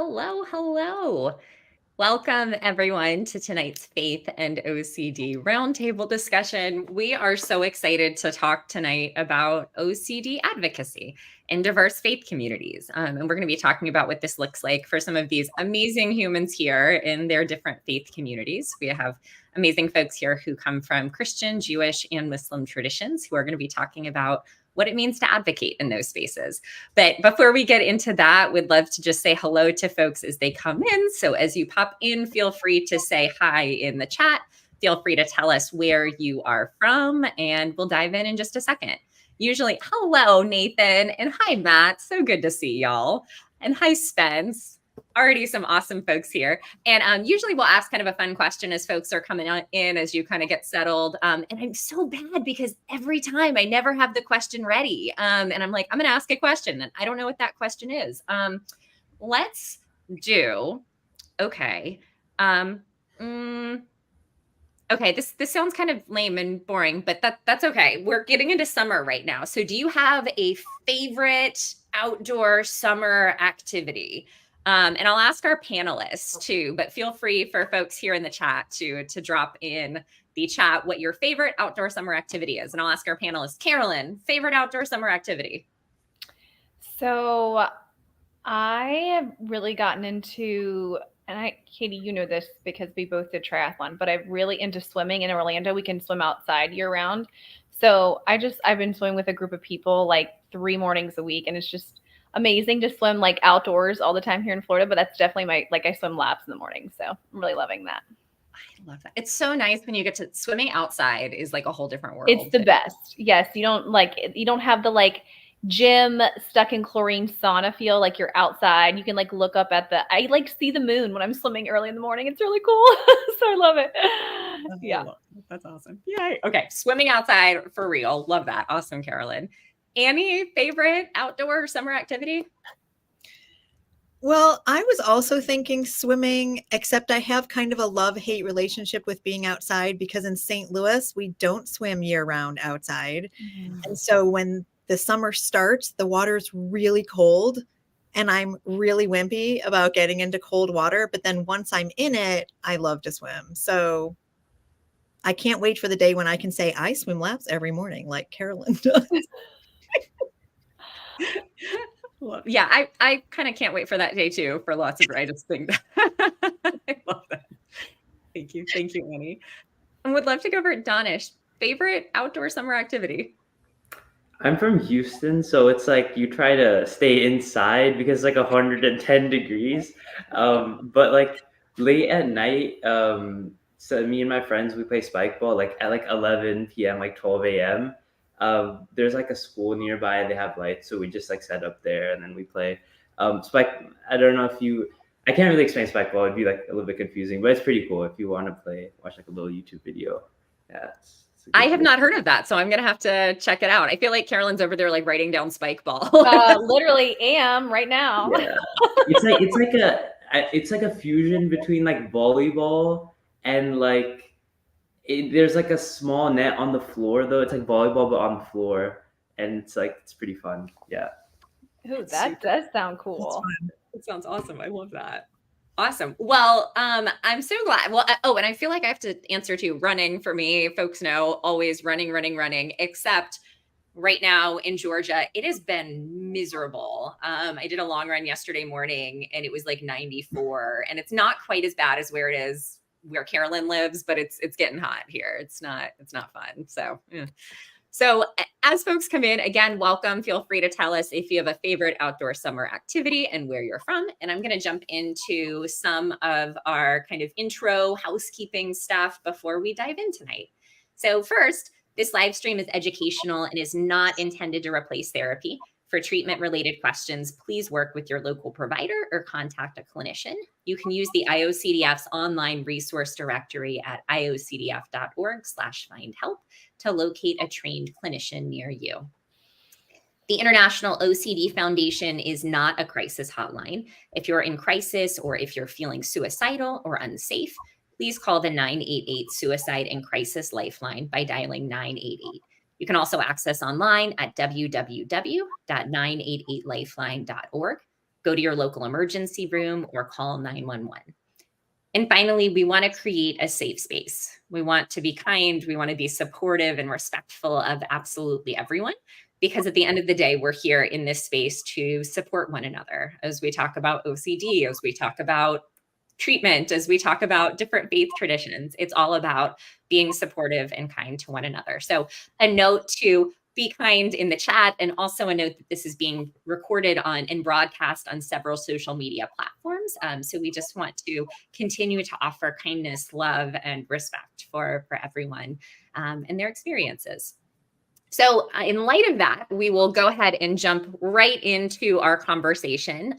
Hello, hello. Welcome, everyone, to tonight's Faith and OCD Roundtable discussion. We are so excited to talk tonight about OCD advocacy in diverse faith communities. And we're going to be talking about what this looks like for some of these amazing humans here in their different faith communities. We have amazing folks here who come from Christian, Jewish, and Muslim traditions who are going to be talking about what it means to advocate in those spaces. But before we get into that, we'd love to just say hello to folks as they come in. So as you pop in, feel free to say hi in the chat. Feel free to tell us where you are from, and we'll dive in just a second. Usually, hello, Nathan, and hi, Matt. So good to see y'all. And hi, Spence. Already some awesome folks here. And usually we'll ask kind of a fun question as folks are coming in, as you kind of get settled. And I'm so bad because every time I never have the question ready. And I'm like, I'm going to ask a question and I don't know what that question is. Let's do, okay. Okay, this sounds kind of lame and boring, but that's okay. We're getting into summer right now. So do you have a favorite outdoor summer activity? And I'll ask our panelists too, but feel free for folks here in the chat to drop in the chat what your favorite outdoor summer activity is. And I'll ask our panelists, Carolyn, favorite outdoor summer activity? So I have really gotten into, and Katie, you know this because we both did triathlon, but I'm really into swimming. In Orlando, we can swim outside year round. So I've been swimming with a group of people like 3 mornings a week, and it's just amazing to swim like outdoors all the time here in Florida. But that's definitely I swim laps in the morning. So I'm really loving that. I love that. It's so nice when you get to swimming outside is like a whole different world. It's the best. Yes. You don't have the gym stuck in chlorine sauna feel. Like you're outside. You can look up at I see the moon when I'm swimming early in the morning. It's really cool. So I love it. Yeah. That's awesome. Yay. Okay. Swimming outside for real. Love that. Awesome, Carolyn. Annie, favorite outdoor summer activity? Well, I was also thinking swimming, except I have kind of a love-hate relationship with being outside because in St. Louis, we don't swim year-round outside. Mm-hmm. And so when the summer starts, the water's really cold and I'm really wimpy about getting into cold water. But then once I'm in it, I love to swim. So I can't wait for the day when I can say I swim laps every morning like Carolyn does. Yeah, I kind of can't wait for that day too, for lots of, I just think I love that. Thank you, Annie. And would love to go over Donish, favorite outdoor summer activity? I'm from Houston, so it's like you try to stay inside because it's 110 degrees. But late at night, so me and my friends, we play spike ball at 11 p.m., 12 a.m. There's a school nearby, they have lights, so we just set up there and then we play spike. I don't know if I can't really explain spike ball, it'd be a little bit confusing, but it's pretty cool if you want to watch a little YouTube video. Yeah, I have not heard of that, so I'm gonna have to check it out. I feel like Carolyn's over there writing down spike ball. Literally am right now. Yeah. It's like a fusion between volleyball and there's a small net on the floor though. It's volleyball but on the floor, and it's pretty fun. Yeah. Ooh, that does sound cool. It sounds awesome. I love that. Awesome. Well, I'm so glad. Well, and I feel like I have to answer to running for me. Folks know always running, except right now in Georgia, it has been miserable. I did a long run yesterday morning and it was 94, and it's not quite as bad as where it is where Carolyn lives, but it's getting hot here. It's not fun. So, yeah. So as folks come in, again, welcome. Feel free to tell us if you have a favorite outdoor summer activity and where you're from. And I'm going to jump into some of our kind of intro housekeeping stuff before we dive in tonight. So first, this live stream is educational and is not intended to replace therapy. For treatment-related questions, please work with your local provider or contact a clinician. You can use the IOCDF's online resource directory at iocdf.org/findhelp to locate a trained clinician near you. The International OCD Foundation is not a crisis hotline. If you're in crisis or if you're feeling suicidal or unsafe, please call the 988 Suicide and Crisis Lifeline by dialing 988. You can also access online at www.988lifeline.org. go to your local emergency room, or call 911. And finally, we want to create a safe space. We want to be kind. We want to be supportive and respectful of absolutely everyone, because at the end of the day, we're here in this space to support one another as we talk about OCD, as we talk about treatment, as we talk about different faith traditions. It's all about being supportive and kind to one another. So a note to be kind in the chat, and also a note that this is being recorded on and broadcast on several social media platforms. So we just want to continue to offer kindness, love, and respect for everyone and their experiences. So in light of that, we will go ahead and jump right into our conversation.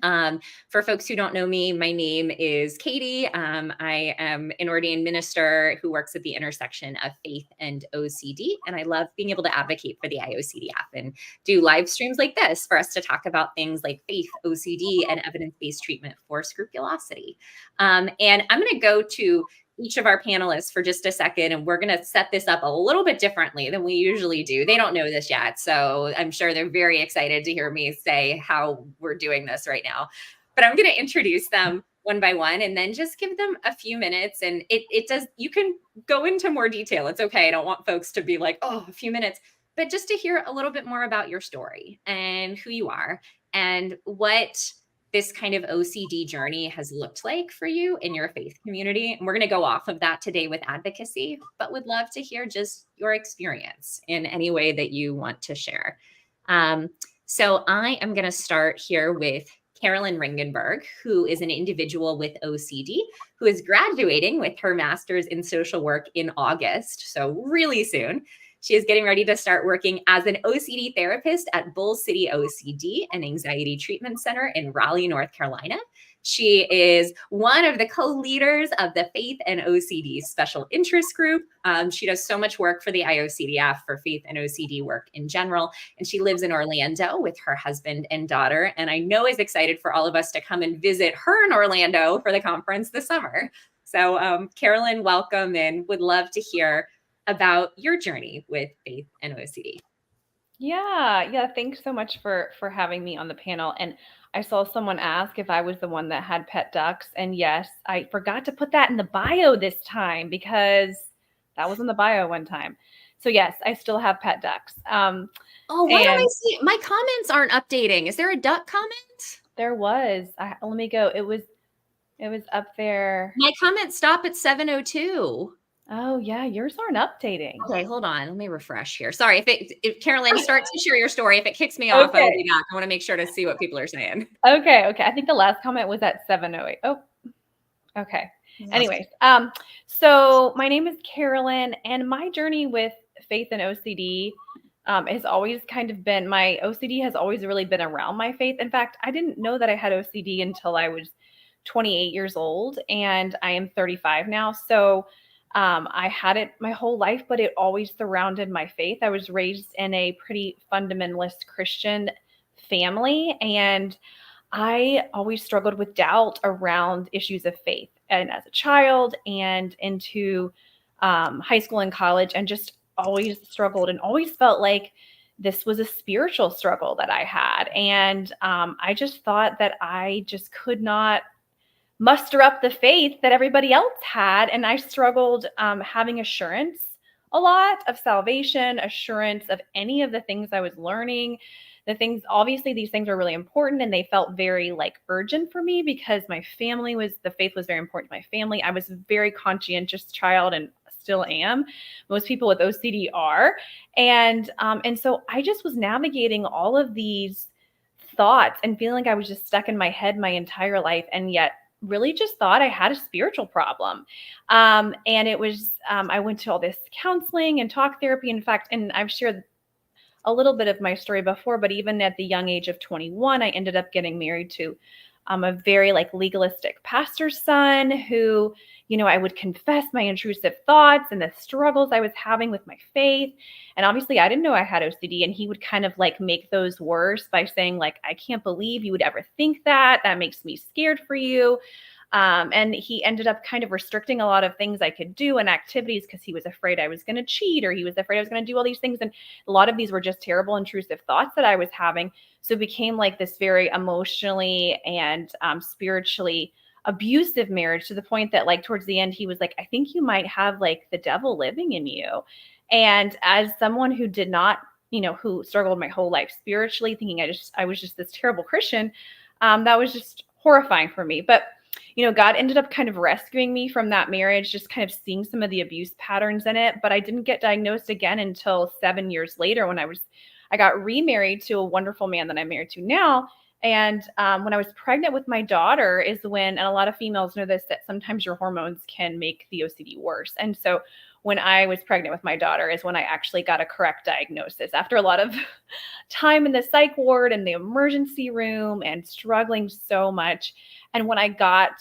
For folks who don't know me, my name is Katie. I am an ordained minister who works at the intersection of faith and OCD. And I love being able to advocate for the IOCDF and do live streams like this for us to talk about things like faith, OCD, and evidence-based treatment for scrupulosity. And I'm going to go to each of our panelists for just a second, and we're going to set this up a little bit differently than we usually do. They don't know this yet, so I'm sure they're very excited to hear me say how we're doing this right now. But I'm going to introduce them one by one and then just give them a few minutes. And it does, you can go into more detail. It's okay. I don't want folks to be like, oh, a few minutes, but just to hear a little bit more about your story and who you are and what this kind of OCD journey has looked like for you in your faith community. And we're going to go off of that today with advocacy, but would love to hear just your experience in any way that you want to share. So I am going to start here with Carolyn Ringenberg, who is an individual with OCD, who is graduating with her master's in social work in August, so really soon. She is getting ready to start working as an OCD therapist at Bull City OCD, an anxiety treatment center in Raleigh, North Carolina. She is one of the co-leaders of the Faith and OCD Special Interest Group. She does so much work for the IOCDF for faith and OCD work in general. And she lives in Orlando with her husband and daughter. And I know is excited for all of us to come and visit her in Orlando for the conference this summer. So Carolyn, welcome, and would love to hear about your journey with faith and OCD. Yeah. Thanks so much for having me on the panel. And I saw someone ask if I was the one that had pet ducks. And yes, I forgot to put that in the bio this time because that was in the bio one time. So yes, I still have pet ducks. Oh, why don't I see? My comments aren't updating. Is there a duck comment? There was. Let me go. It was up there. My comments stop at 7:02. Oh yeah, yours aren't updating. Okay, hold on. Let me refresh here. Sorry, if Carolyn starts to share your story, if it kicks me off, I will be back. I want to make sure to see what people are saying. Okay. I think the last comment was at 7:08. Oh, okay. Yes. Anyways, so my name is Carolyn, and my journey with faith and OCD has always kind of been, my OCD has always really been around my faith. In fact, I didn't know that I had OCD until I was 28 years old, and I am 35 now. So I had it my whole life, but it always surrounded my faith. I was raised in a pretty fundamentalist Christian family, and I always struggled with doubt around issues of faith, and as a child and into high school and college, and just always struggled and always felt like this was a spiritual struggle that I had. And I just thought that I just could not muster up the faith that everybody else had. And I struggled having assurance a lot of salvation, assurance of any of the things I was learning. Obviously these things were really important, and they felt very urgent for me because the faith was very important to my family. I was a very conscientious child and still am. Most people with OCD are. And so I just was navigating all of these thoughts and feeling like I was just stuck in my head my entire life, and yet really just thought I had a spiritual problem. And it was, I went to all this counseling and talk therapy. In fact, and I've shared a little bit of my story before, but even at the young age of 21, I ended up getting married to a very legalistic pastor's son who, I would confess my intrusive thoughts and the struggles I was having with my faith. And obviously I didn't know I had OCD, and he would kind of make those worse by saying I can't believe you would ever think that. That makes me scared for you. And he ended up kind of restricting a lot of things I could do and activities because he was afraid I was going to cheat, or he was afraid I was going to do all these things. And a lot of these were just terrible, intrusive thoughts that I was having. So it became like this very emotionally and spiritually abusive marriage, to the point that like towards the end, he was like, I think you might have like the devil living in you. And as someone who did not, who struggled my whole life spiritually, thinking I was just this terrible Christian, that was just horrifying for me. But God ended up kind of rescuing me from that marriage, just kind of seeing some of the abuse patterns in it. But I didn't get diagnosed again until 7 years later, when I got remarried to a wonderful man that I'm married to now. And when I was pregnant with my daughter is when, and a lot of females know this, that sometimes your hormones can make the OCD worse. And so when I was pregnant with my daughter is when I actually got a correct diagnosis, after a lot of time in the psych ward and the emergency room and struggling so much. And when I got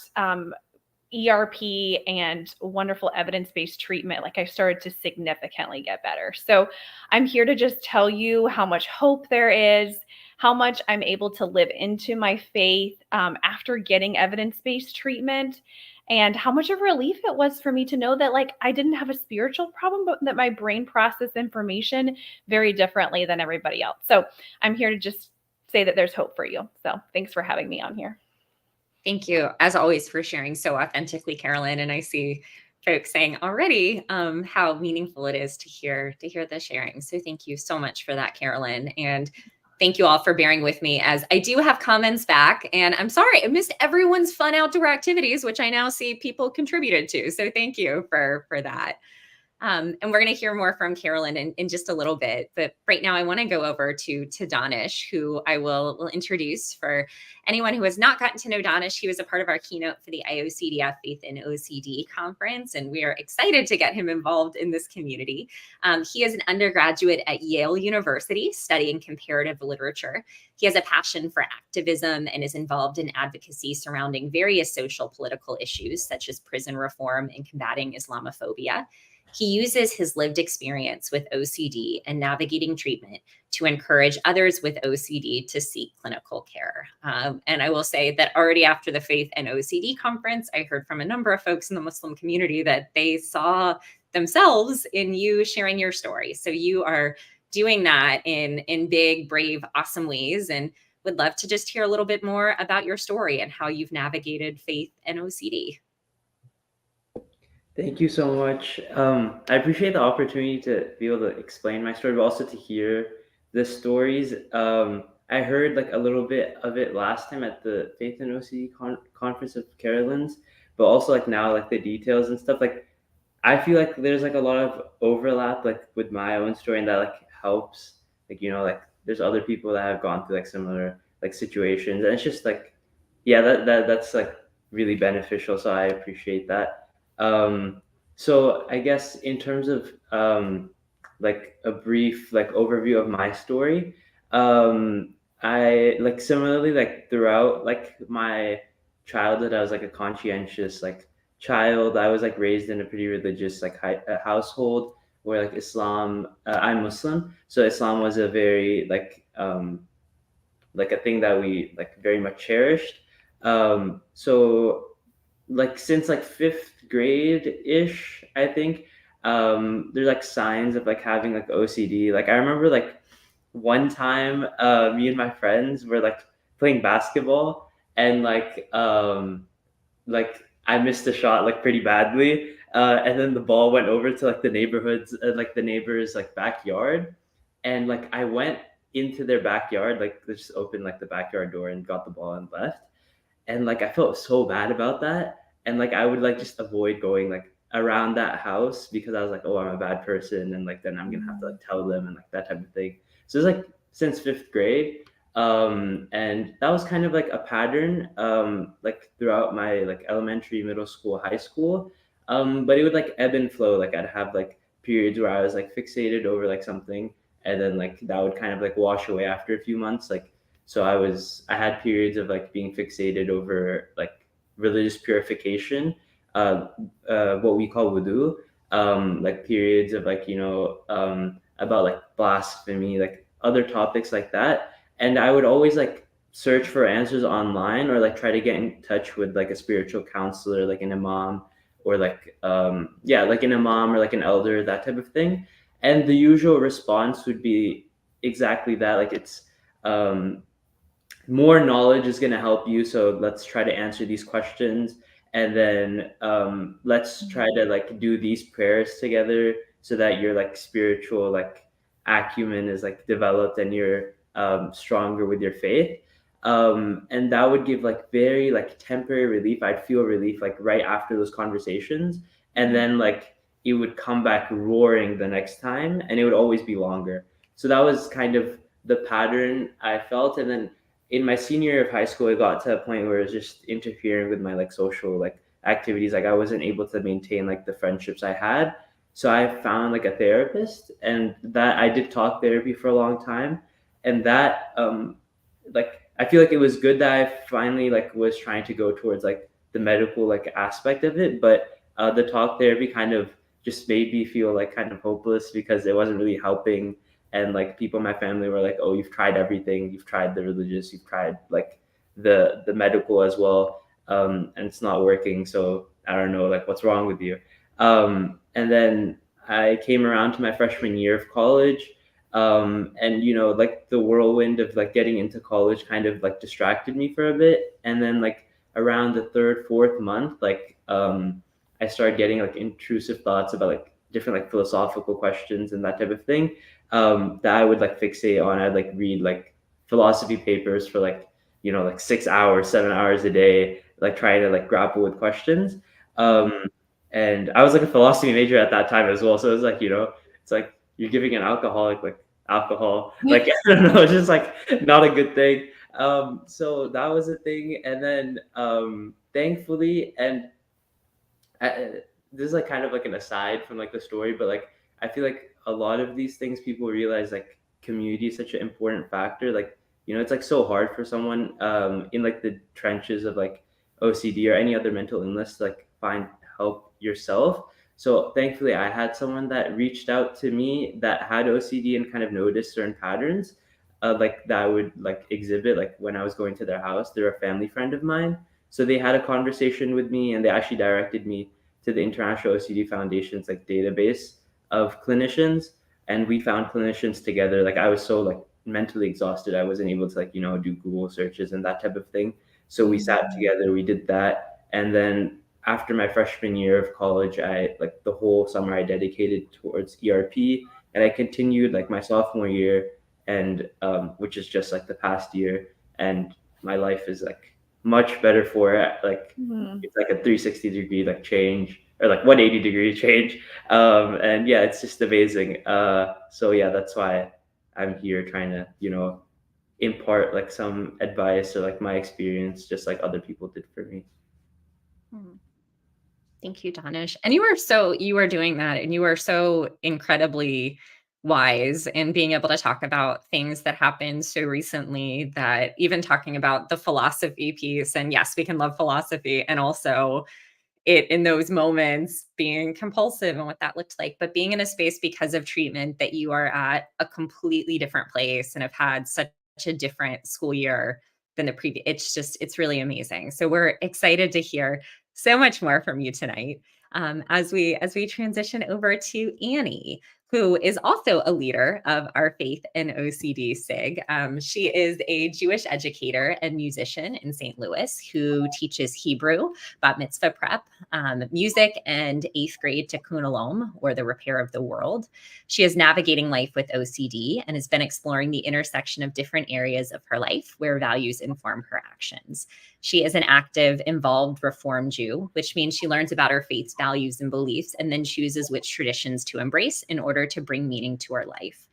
ERP and wonderful evidence-based treatment, like I started to significantly get better. So I'm here to just tell you how much hope there is, how much I'm able to live into my faith after getting evidence-based treatment, and how much of a relief it was for me to know that like I didn't have a spiritual problem, but that my brain processed information very differently than everybody else. So I'm here to just say that there's hope for you. So thanks for having me on here. Thank you, as always, for sharing so authentically, Carolyn. And I see folks saying already how meaningful it is to hear the sharing. So thank you so much for that, Carolyn. And thank you all for bearing with me, as I do have comments back. And I'm sorry, I missed everyone's fun outdoor activities, which I now see people contributed to. So thank you for that. And we're going to hear more from Carolyn in just a little bit. But right now, I want to go over to Donish, who I will introduce. For anyone who has not gotten to know Donish, he was a part of our keynote for the IOCDF Faith and OCD conference, and we are excited to get him involved in this community. He is an undergraduate at Yale University studying comparative literature. He has a passion for activism and is involved in advocacy surrounding various social political issues, such as prison reform and combating Islamophobia. He uses his lived experience with OCD and navigating treatment to encourage others with OCD to seek clinical care. And I will say that already after the Faith and OCD conference, I heard from a number of folks in the Muslim community that they saw themselves in you sharing your story. So you are doing that in big, brave, awesome ways, and would love to just hear a little bit more about your story and how you've navigated faith and OCD. Thank you so much. I appreciate the opportunity to be able to explain my story, but also to hear the stories. I heard like a little bit of it last time at the Faith and OCD conference of Carolyn's, but also like now like the details and stuff. Like I feel like there's like a lot of overlap like with my own story, and that like helps. Like like there's other people that have gone through like similar like situations, and it's just like that's like really beneficial. So I appreciate that. So I guess in terms of like a brief like overview of my story, I like similarly like throughout like my childhood, I was like a conscientious like child. I was like raised in a pretty religious like household where like Islam. I'm Muslim, so Islam was a very like a thing that we like very much cherished. So like since like fifth grade ish, I think, there's like signs of like having like OCD. Like I remember like one time, me and my friends were like playing basketball, and like I missed a shot like pretty badly, and then the ball went over to like the neighborhoods, like the neighbors like backyard, and like I went into their backyard, like they just opened like the backyard door and got the ball and left. And like I felt so bad about that, and like I would like just avoid going like around that house because I was like, oh, I'm a bad person, and like then I'm gonna have to like tell them and like that type of thing. So it's like since fifth grade, and that was kind of like a pattern, like throughout my like elementary, middle school, high school, but it would like ebb and flow. Like I'd have like periods where I was like fixated over like something, and then like that would kind of like wash away after a few months. Like so I had periods of like being fixated over like religious purification, what we call wudu, like periods of like, about like blasphemy, like other topics like that. And I would always like search for answers online, or like try to get in touch with like a spiritual counselor, like an imam, or like like an imam or like an elder, that type of thing. And the usual response would be exactly that, like it's more knowledge is going to help you, so let's try to answer these questions, and then let's try to like do these prayers together so that your like spiritual like acumen is like developed and you're stronger with your faith. And that would give like very like temporary relief. I'd feel relief like right after those conversations, and then like it would come back roaring the next time, and it would always be longer. So that was kind of the pattern I felt. And then in my senior year of high school, it got to a point where it was just interfering with my like social like activities. Like I wasn't able to maintain like the friendships I had. So I found like a therapist, and that I did talk therapy for a long time. And that like I feel like it was good that I finally like was trying to go towards like the medical like aspect of it. But the talk therapy kind of just made me feel like kind of hopeless because it wasn't really helping. And like people in my family were like, oh, you've tried everything, you've tried the religious, you've tried like the medical as well, and it's not working, so I don't know like what's wrong with you. And then I came around to my freshman year of college, and you know like the whirlwind of like getting into college kind of like distracted me for a bit. And then like around the third fourth month, like I started getting like intrusive thoughts about like different like philosophical questions and that type of thing, that I would like fixate on. I'd like read like philosophy papers for like, you know, like 6 hours, 7 hours a day, like trying to like grapple with questions. And I was like a philosophy major at that time as well. So it was like, you know, it's like you're giving an alcoholic like alcohol, like I don't know, it's just like not a good thing. So that was a thing. And then thankfully, and this is like kind of like an aside from like the story, but like I feel like a lot of these things people realize like community is such an important factor. Like, you know, it's like so hard for someone in like the trenches of like OCD or any other mental illness to like find help yourself. So thankfully I had someone that reached out to me that had OCD and kind of noticed certain patterns like that I would like exhibit like when I was going to their house. They're a family friend of mine. So they had a conversation with me, and they actually directed me to the International OCD Foundation's like database of clinicians, and we found clinicians together. Like I was so like mentally exhausted, I wasn't able to like, you know, do Google searches and that type of thing. So we sat together, we did that, and then after my freshman year of college, I like the whole summer I dedicated towards ERP, and I continued like my sophomore year, and which is just like the past year, and my life is like much better for it. Like it's like a 360-degree like change, or like 180-degree change. And yeah, it's just amazing. So yeah, that's why I'm here trying to, you know, impart like some advice or like my experience, just like other people did for me. Thank you, Donish. And you are doing that, and you are so incredibly wise in being able to talk about things that happened so recently, that even talking about the philosophy piece, and yes, we can love philosophy, and also it in those moments being compulsive and what that looked like, but being in a space because of treatment that you are at a completely different place and have had such a different school year than the previous. It's really amazing. So we're excited to hear so much more from you tonight. As we transition over to Annie, who is also a leader of our Faith and OCD SIG. She is a Jewish educator and musician in St. Louis who teaches Hebrew, bat mitzvah prep, music, and 8th grade Tikkun Olam, or the repair of the world. She is navigating life with OCD and has been exploring the intersection of different areas of her life where values inform her actions. She is an active, involved Reform Jew, which means she learns about her faith's values and beliefs and then chooses which traditions to embrace in order to bring meaning to her life.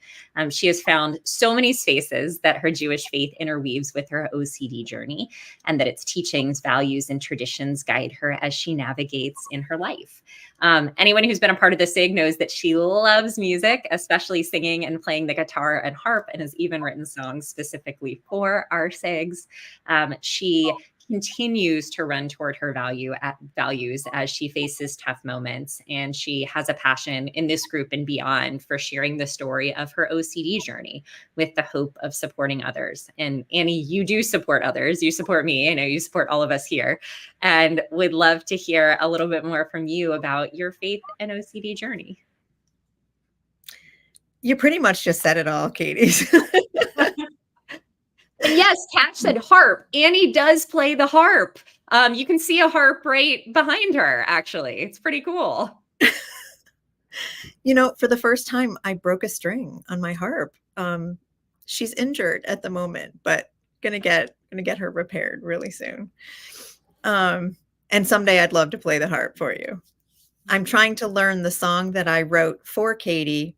She has found so many spaces that her Jewish faith interweaves with her OCD journey, and that its teachings, values, and traditions guide her as she navigates in her life. Anyone who's been a part of the SIG knows that she loves music, especially singing and playing the guitar and harp, and has even written songs specifically for our SIGs. She continues to run toward her values as she faces tough moments. And she has a passion in this group and beyond for sharing the story of her OCD journey with the hope of supporting others. And Annie, you do support others. You support me. I know you support all of us here, and would love to hear a little bit more from you about your faith and OCD journey. You pretty much just said it all, Katie. And yes, Kat said harp. Annie does play the harp. You can see a harp right behind her, actually. It's pretty cool. For the first time, I broke a string on my harp. She's injured at the moment, but gonna get her repaired really soon. And someday I'd love to play the harp for you. I'm trying to learn the song that I wrote for Katie,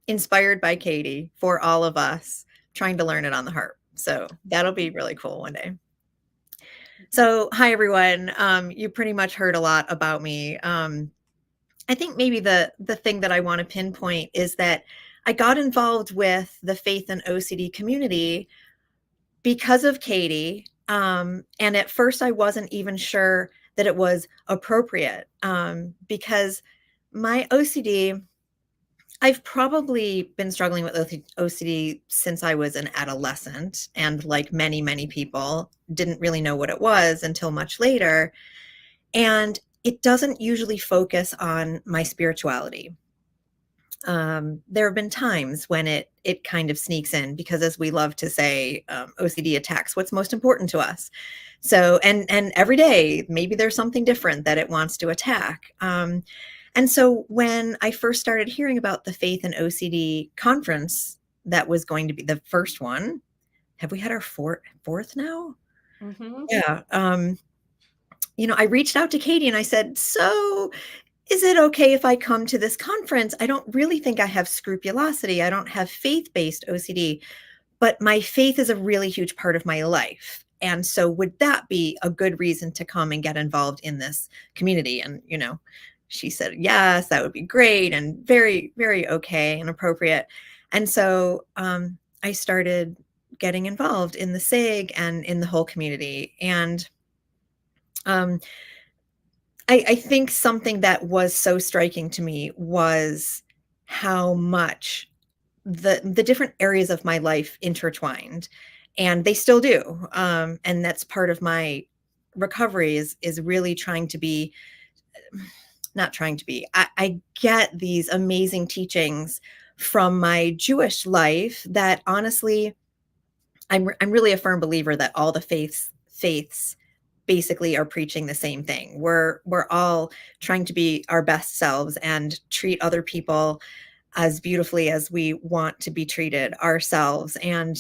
inspired by Katie, for all of us, trying to learn it on the harp. So that'll be really cool one day. So hi, everyone. You pretty much heard a lot about me. I think maybe the thing that I want to pinpoint is that I got involved with the faith and OCD community because of Katie. And at first I wasn't even sure that it was appropriate because my OCD, I've probably been struggling with OCD since I was an adolescent, and like many, many people, didn't really know what it was until much later. And it doesn't usually focus on my spirituality. There have been times when it kind of sneaks in because, as we love to say, OCD attacks what's most important to us. So, and every day, maybe there's something different that it wants to attack. And so when I first started hearing about the Faith and OCD conference, that was going to be the first one. Have we had our fourth now? Mm-hmm. Yeah. I reached out to Katie and I said, so is it okay if I come to this conference? I don't really think I have scrupulosity. I don't have faith-based OCD, but my faith is a really huge part of my life. And so would that be a good reason to come and get involved in this community? And, she said, yes, that would be great. And very, very okay and appropriate. And so I started getting involved in the SIG and in the whole community. And I think something that was so striking to me was how much the different areas of my life intertwined, and they still do. And that's part of my recovery is really I get these amazing teachings from my Jewish life that honestly, I'm really a firm believer that all the faiths basically are preaching the same thing. We're all trying to be our best selves and treat other people as beautifully as we want to be treated ourselves, and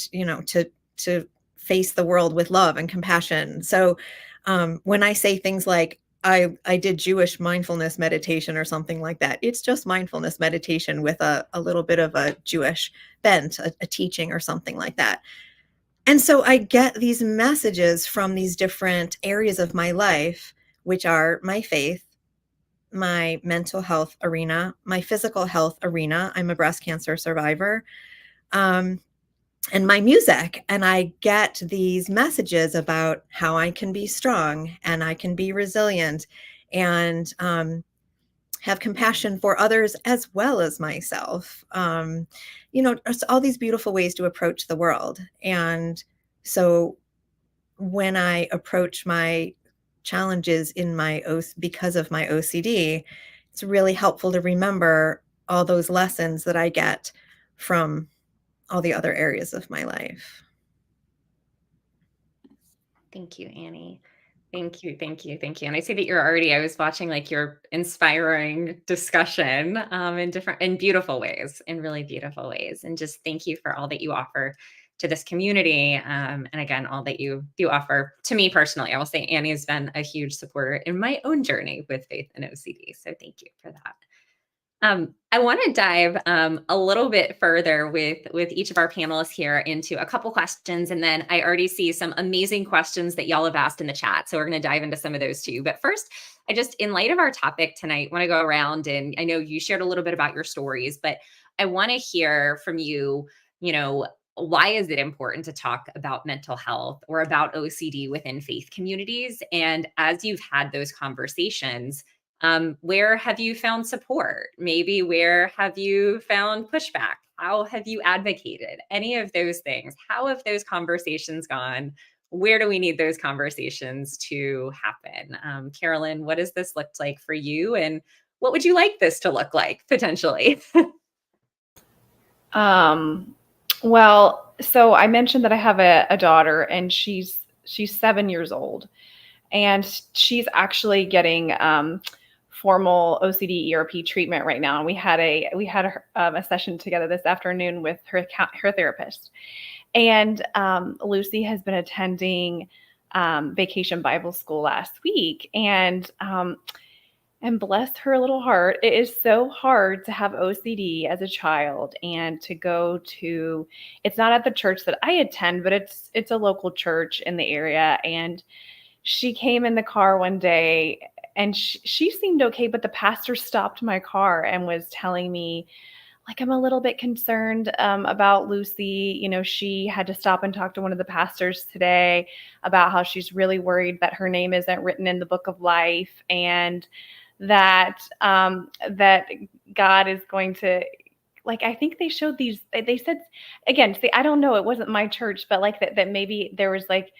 to face the world with love and compassion. So when I say things like I did Jewish mindfulness meditation or something like that, it's just mindfulness meditation with a little bit of a Jewish bent, a teaching or something like that. And so I get these messages from these different areas of my life, which are my faith, my mental health arena, my physical health arena. I'm a breast cancer survivor, and my music. And I get these messages about how I can be strong and I can be resilient and have compassion for others as well as myself. All these beautiful ways to approach the world. And so when I approach my challenges because of my OCD, it's really helpful to remember all those lessons that I get from all the other areas of my life. Thank you, Annie. Thank you. And I see that I was watching like your inspiring discussion in beautiful ways, in really beautiful ways. And just thank you for all that you offer to this community. And again, all that you do offer to me personally. I will say Annie has been a huge supporter in my own journey with faith and OCD. So thank you for that. I want to dive a little bit further with each of our panelists here into a couple questions. And then I already see some amazing questions that y'all have asked in the chat. So we're going to dive into some of those too. But first, in light of our topic tonight, want to go around, and I know you shared a little bit about your stories, but I want to hear from you, why is it important to talk about mental health or about OCD within faith communities? And as you've had those conversations, where have you found support? Maybe where have you found pushback? How have you advocated? Any of those things. How have those conversations gone? Where do we need those conversations to happen? Carolyn, what does this look like for you? And what would you like this to look like potentially? Well, so I mentioned that I have a daughter, and she's 7 years old, and she's actually getting formal OCD ERP treatment right now. And we had a session together this afternoon with her therapist. And Lucy has been attending Vacation Bible School last week, and bless her little heart, it is so hard to have OCD as a child and to go to, it's not at the church that I attend, but it's a local church in the area. And she came in the car one day, and she seemed okay, but the pastor stopped my car and was telling me, like, I'm a little bit concerned about Lucy. You know, she had to stop and talk to one of the pastors today about how she's really worried that her name isn't written in the book of life, and that that God is going to, like, I think they showed these, they said, again, see, I don't know, it wasn't my church, but like that maybe there was like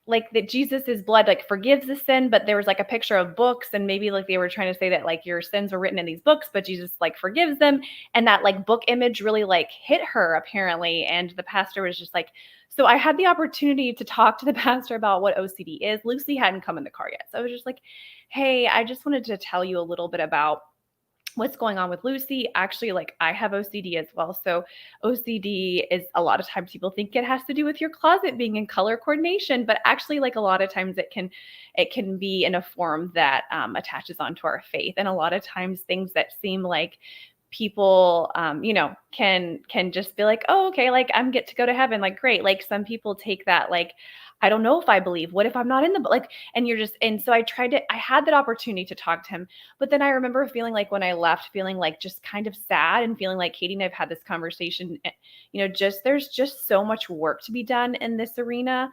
that Jesus's blood like forgives the sin, but there was like a picture of books, and maybe like they were trying to say that like your sins were written in these books, but Jesus like forgives them. And that like book image really like hit her apparently. And the pastor was just like, so I had the opportunity to talk to the pastor about what OCD is. Lucy hadn't come in the car yet. So I was just like, hey, I just wanted to tell you a little bit about what's going on with Lucy. Actually, like, I have OCD as well. So OCD is, a lot of times people think it has to do with your closet being in color coordination, but actually, like, a lot of times it can be in a form that attaches onto our faith. And a lot of times things that seem like people can just be like, oh, okay, like I'm get to go to heaven, like great. Like some people take that like, I don't know if I believe, what if I'm not in the like, and you're just, and so I had that opportunity to talk to him, but then I remember feeling like when I left, feeling like just kind of sad, and feeling like Katie and I've had this conversation, there's just so much work to be done in this arena.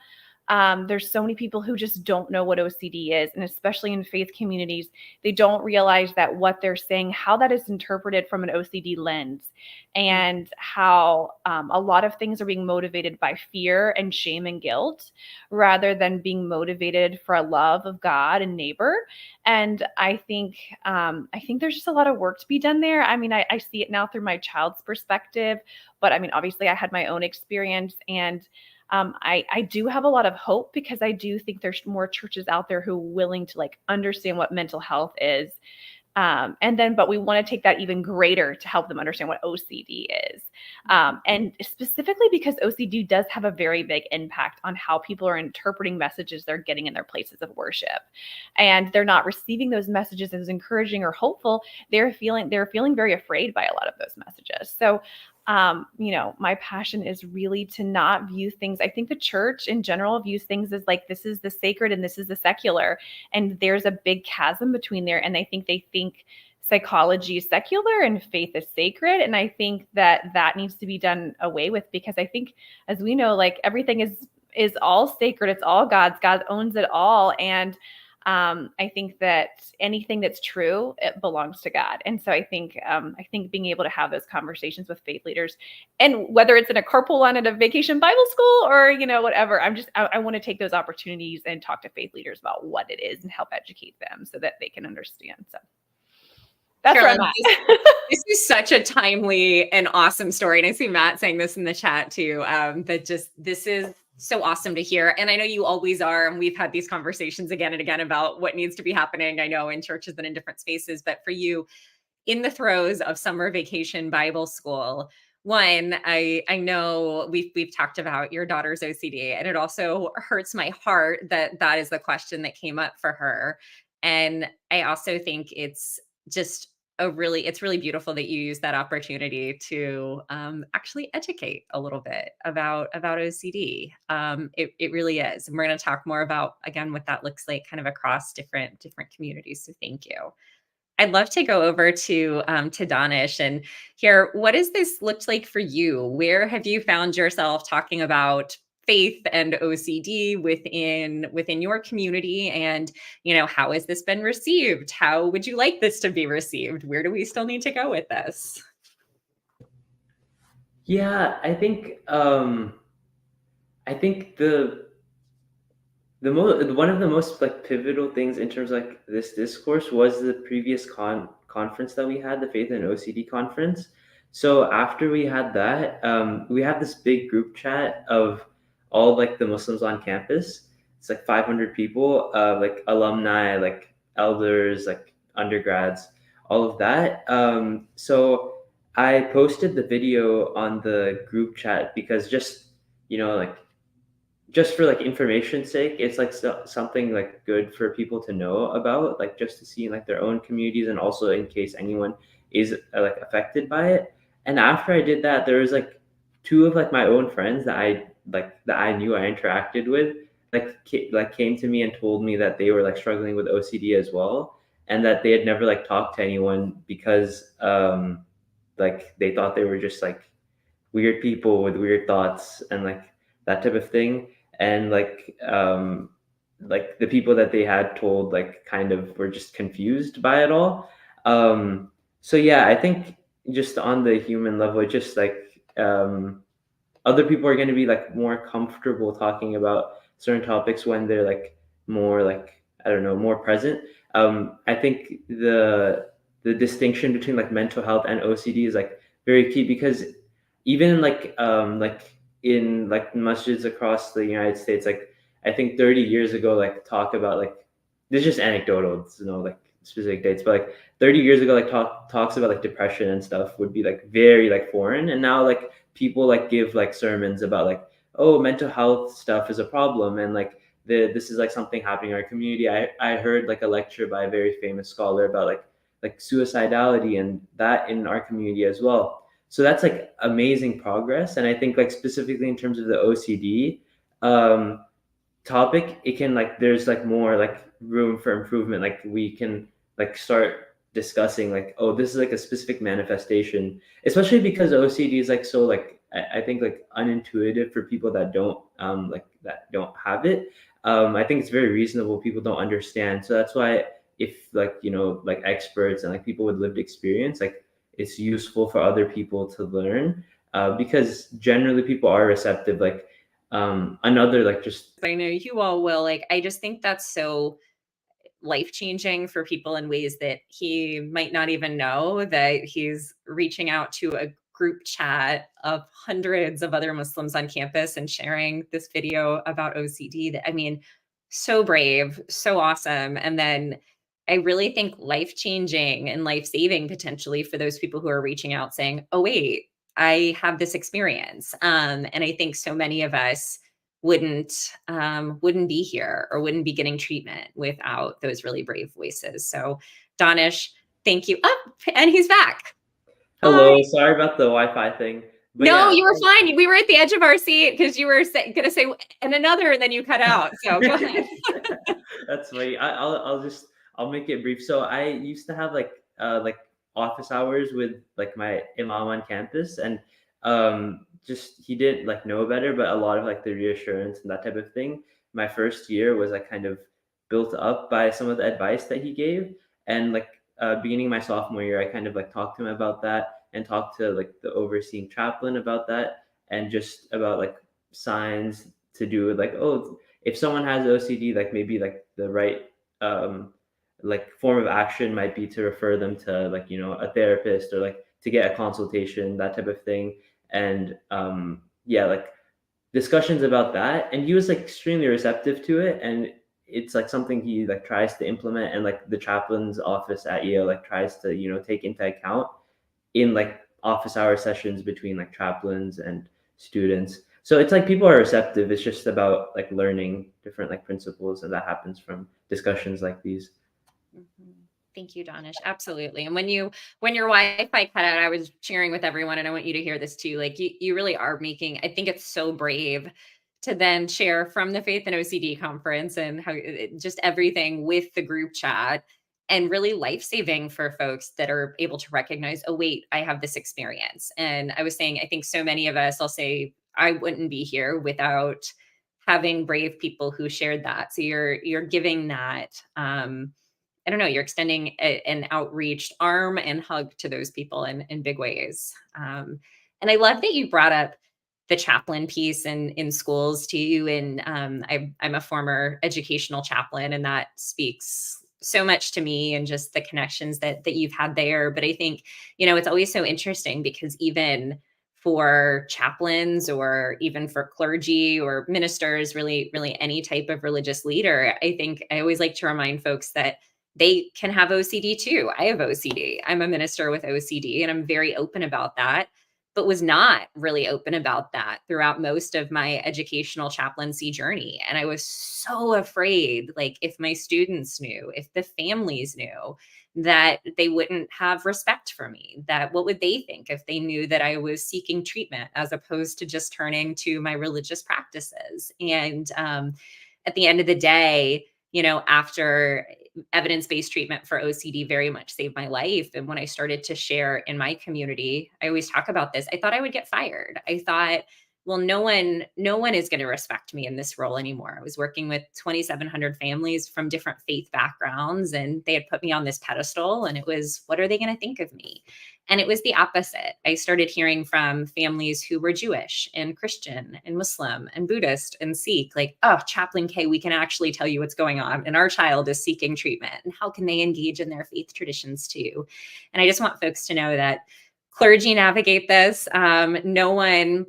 There's so many people who just don't know what OCD is, and especially in faith communities, they don't realize that what they're saying, how that is interpreted from an OCD lens, and how a lot of things are being motivated by fear and shame and guilt rather than being motivated for a love of God and neighbor. And I think there's just a lot of work to be done there. I mean, I see it now through my child's perspective, but I mean, obviously I had my own experience, and I do have a lot of hope, because I do think there's more churches out there who are willing to like understand what mental health is. But we want to take that even greater to help them understand what OCD is. And specifically because OCD does have a very big impact on how people are interpreting messages they're getting in their places of worship. And they're not receiving those messages as encouraging or hopeful. They're feeling very afraid by a lot of those messages. So my passion is really to not view things. I think the church in general views things as like, this is the sacred and this is the secular. And there's a big chasm between there. And I think they think psychology is secular and faith is sacred. And I think that needs to be done away with, because I think, as we know, like everything is all sacred. It's all God's. God owns it all. And I think that anything that's true, it belongs to God. And so I think being able to have those conversations with faith leaders, and whether it's in a carpool line at a Vacation Bible School or, whatever, I want to take those opportunities and talk to faith leaders about what it is and help educate them so that they can understand. So that's Carolyn, where I'm at. This is such a timely and awesome story. And I see Matt saying this in the chat too, this is so awesome to hear. And I know you always are. And we've had these conversations again and again about what needs to be happening, I know, in churches and in different spaces. But for you, in the throes of summer vacation Bible school, one, I know we've talked about your daughter's OCD, and it also hurts my heart that is the question that came up for her. And I also think it's just it's really beautiful that you use that opportunity to actually educate a little bit about OCD. It really is. And we're going to talk more about, again, what that looks like kind of across different communities. So thank you. I'd love to go over to Donish and hear, what does this look like for you? Where have you found yourself talking about faith and OCD within your community? And, how has this been received? How would you like this to be received? Where do we still need to go with this? Yeah, I think one of the most like pivotal things in terms of like this discourse was the previous conference that we had, the Faith and OCD conference. So after we had that, we had this big group chat of all like the Muslims on campus. It's like 500 people, like alumni, like elders, like undergrads, all of that. So I posted the video on the group chat because just, like just for like information's sake, it's like something like good for people to know about, like just to see in like their own communities, and also in case anyone is like affected by it. And after I did that, there was like two of like my own friends that I knew, I interacted with, like came to me and told me that they were like struggling with OCD as well, and that they had never like talked to anyone because like they thought they were just like weird people with weird thoughts and like that type of thing. And like the people that they had told like kind of were just confused by it all. So yeah, I think just on the human level, it just like other people are going to be like more comfortable talking about certain topics when they're like more like, I don't know, more present. I think the distinction between like mental health and OCD is like very key, because even like in like masjids across the United States, like I think 30 years ago, like talk about like, this is just anecdotal, it's like specific dates, but like 30 years ago, like talks about like depression and stuff would be like very like foreign. And now like people like give like sermons about like, oh, mental health stuff is a problem, and like this is like something happening in our community. I heard like a lecture by a very famous scholar about like suicidality and that in our community as well. So that's like amazing progress. And I think like specifically in terms of the OCD topic, it can like, there's like more like room for improvement. Like we can like start discussing like, oh, this is like a specific manifestation, especially because OCD is like so like I think like unintuitive for people that don't that don't have it. I think it's very reasonable people don't understand. So that's why if like like experts and like people with lived experience, like it's useful for other people to learn, because generally people are receptive. Like another like just, I know you all will. Like, I just think that's so life-changing for people in ways that he might not even know, that he's reaching out to a group chat of hundreds of other Muslims on campus and sharing this video about OCD. That, I mean, so brave, so awesome. And then I really think life-changing and life-saving potentially for those people who are reaching out saying, oh, wait, I have this experience. And I think so many of us wouldn't be here or wouldn't be getting treatment without those really brave voices. So Donish, thank you. Oh, and he's back. hello, Hi. sorry about the Wi-Fi thing, but No, yeah. you were fine. We were at the edge of our seat because you were going to say and another, and then you cut out. So go ahead. That's funny. I'll make it brief. So I used to have like office hours with like my imam on campus, and just he didn't like know better, but a lot of like the reassurance and that type of thing. My first year was like kind of built up by some of the advice that he gave, and like beginning my sophomore year, I kind of like talked to him about that, and talked to like the overseeing chaplain about that, and just about like signs to do with like, oh, if someone has OCD, like maybe like the right like form of action might be to refer them to like a therapist, or like to get a consultation, that type of thing. And yeah, like discussions about that, and he was like extremely receptive to it. And it's like something he like tries to implement, and like the chaplain's office at Yale like tries to take into account in like office hour sessions between like chaplains and students. So it's like people are receptive. It's just about like learning different like principles, and that happens from discussions like these. Mhm. Thank you, Donish. Absolutely. And when your Wi-Fi cut out, I was sharing with everyone, and I want you to hear this too. Like you really are making, I think it's so brave to then share from the Faith and OCD conference and how just everything with the group chat. and really life-saving for folks that are able to recognize, oh, wait, I have this experience. And I was saying, I think so many of us, I'll say, I wouldn't be here without having brave people who shared that. So you're giving that, I don't know, you're extending an outreached arm and hug to those people in big ways. And I love that you brought up the chaplain piece in schools too. And I'm a former educational chaplain, and that speaks so much to me and just the connections that you've had there. But I think, it's always so interesting because even for chaplains or even for clergy or ministers, really, really any type of religious leader, I think I always like to remind folks that they can have OCD too. I have OCD. I'm a minister with OCD, and I'm very open about that, but was not really open about that throughout most of my educational chaplaincy journey. And I was so afraid, like, if my students knew, if the families knew, that they wouldn't have respect for me, that what would they think if they knew that I was seeking treatment as opposed to just turning to my religious practices. And at the end of the day, after evidence-based treatment for OCD very much saved my life. And when I started to share in my community, I always talk about this. I thought I would get fired. I thought, well, no one is going to respect me in this role anymore. I was working with 2,700 families from different faith backgrounds, and they had put me on this pedestal, and it was, what are they going to think of me? And it was the opposite. I started hearing from families who were Jewish and Christian and Muslim and Buddhist and Sikh, like, oh, Chaplain K, we can actually tell you what's going on. And our child is seeking treatment. And how can they engage in their faith traditions too? And I just want folks to know that clergy navigate this. No one,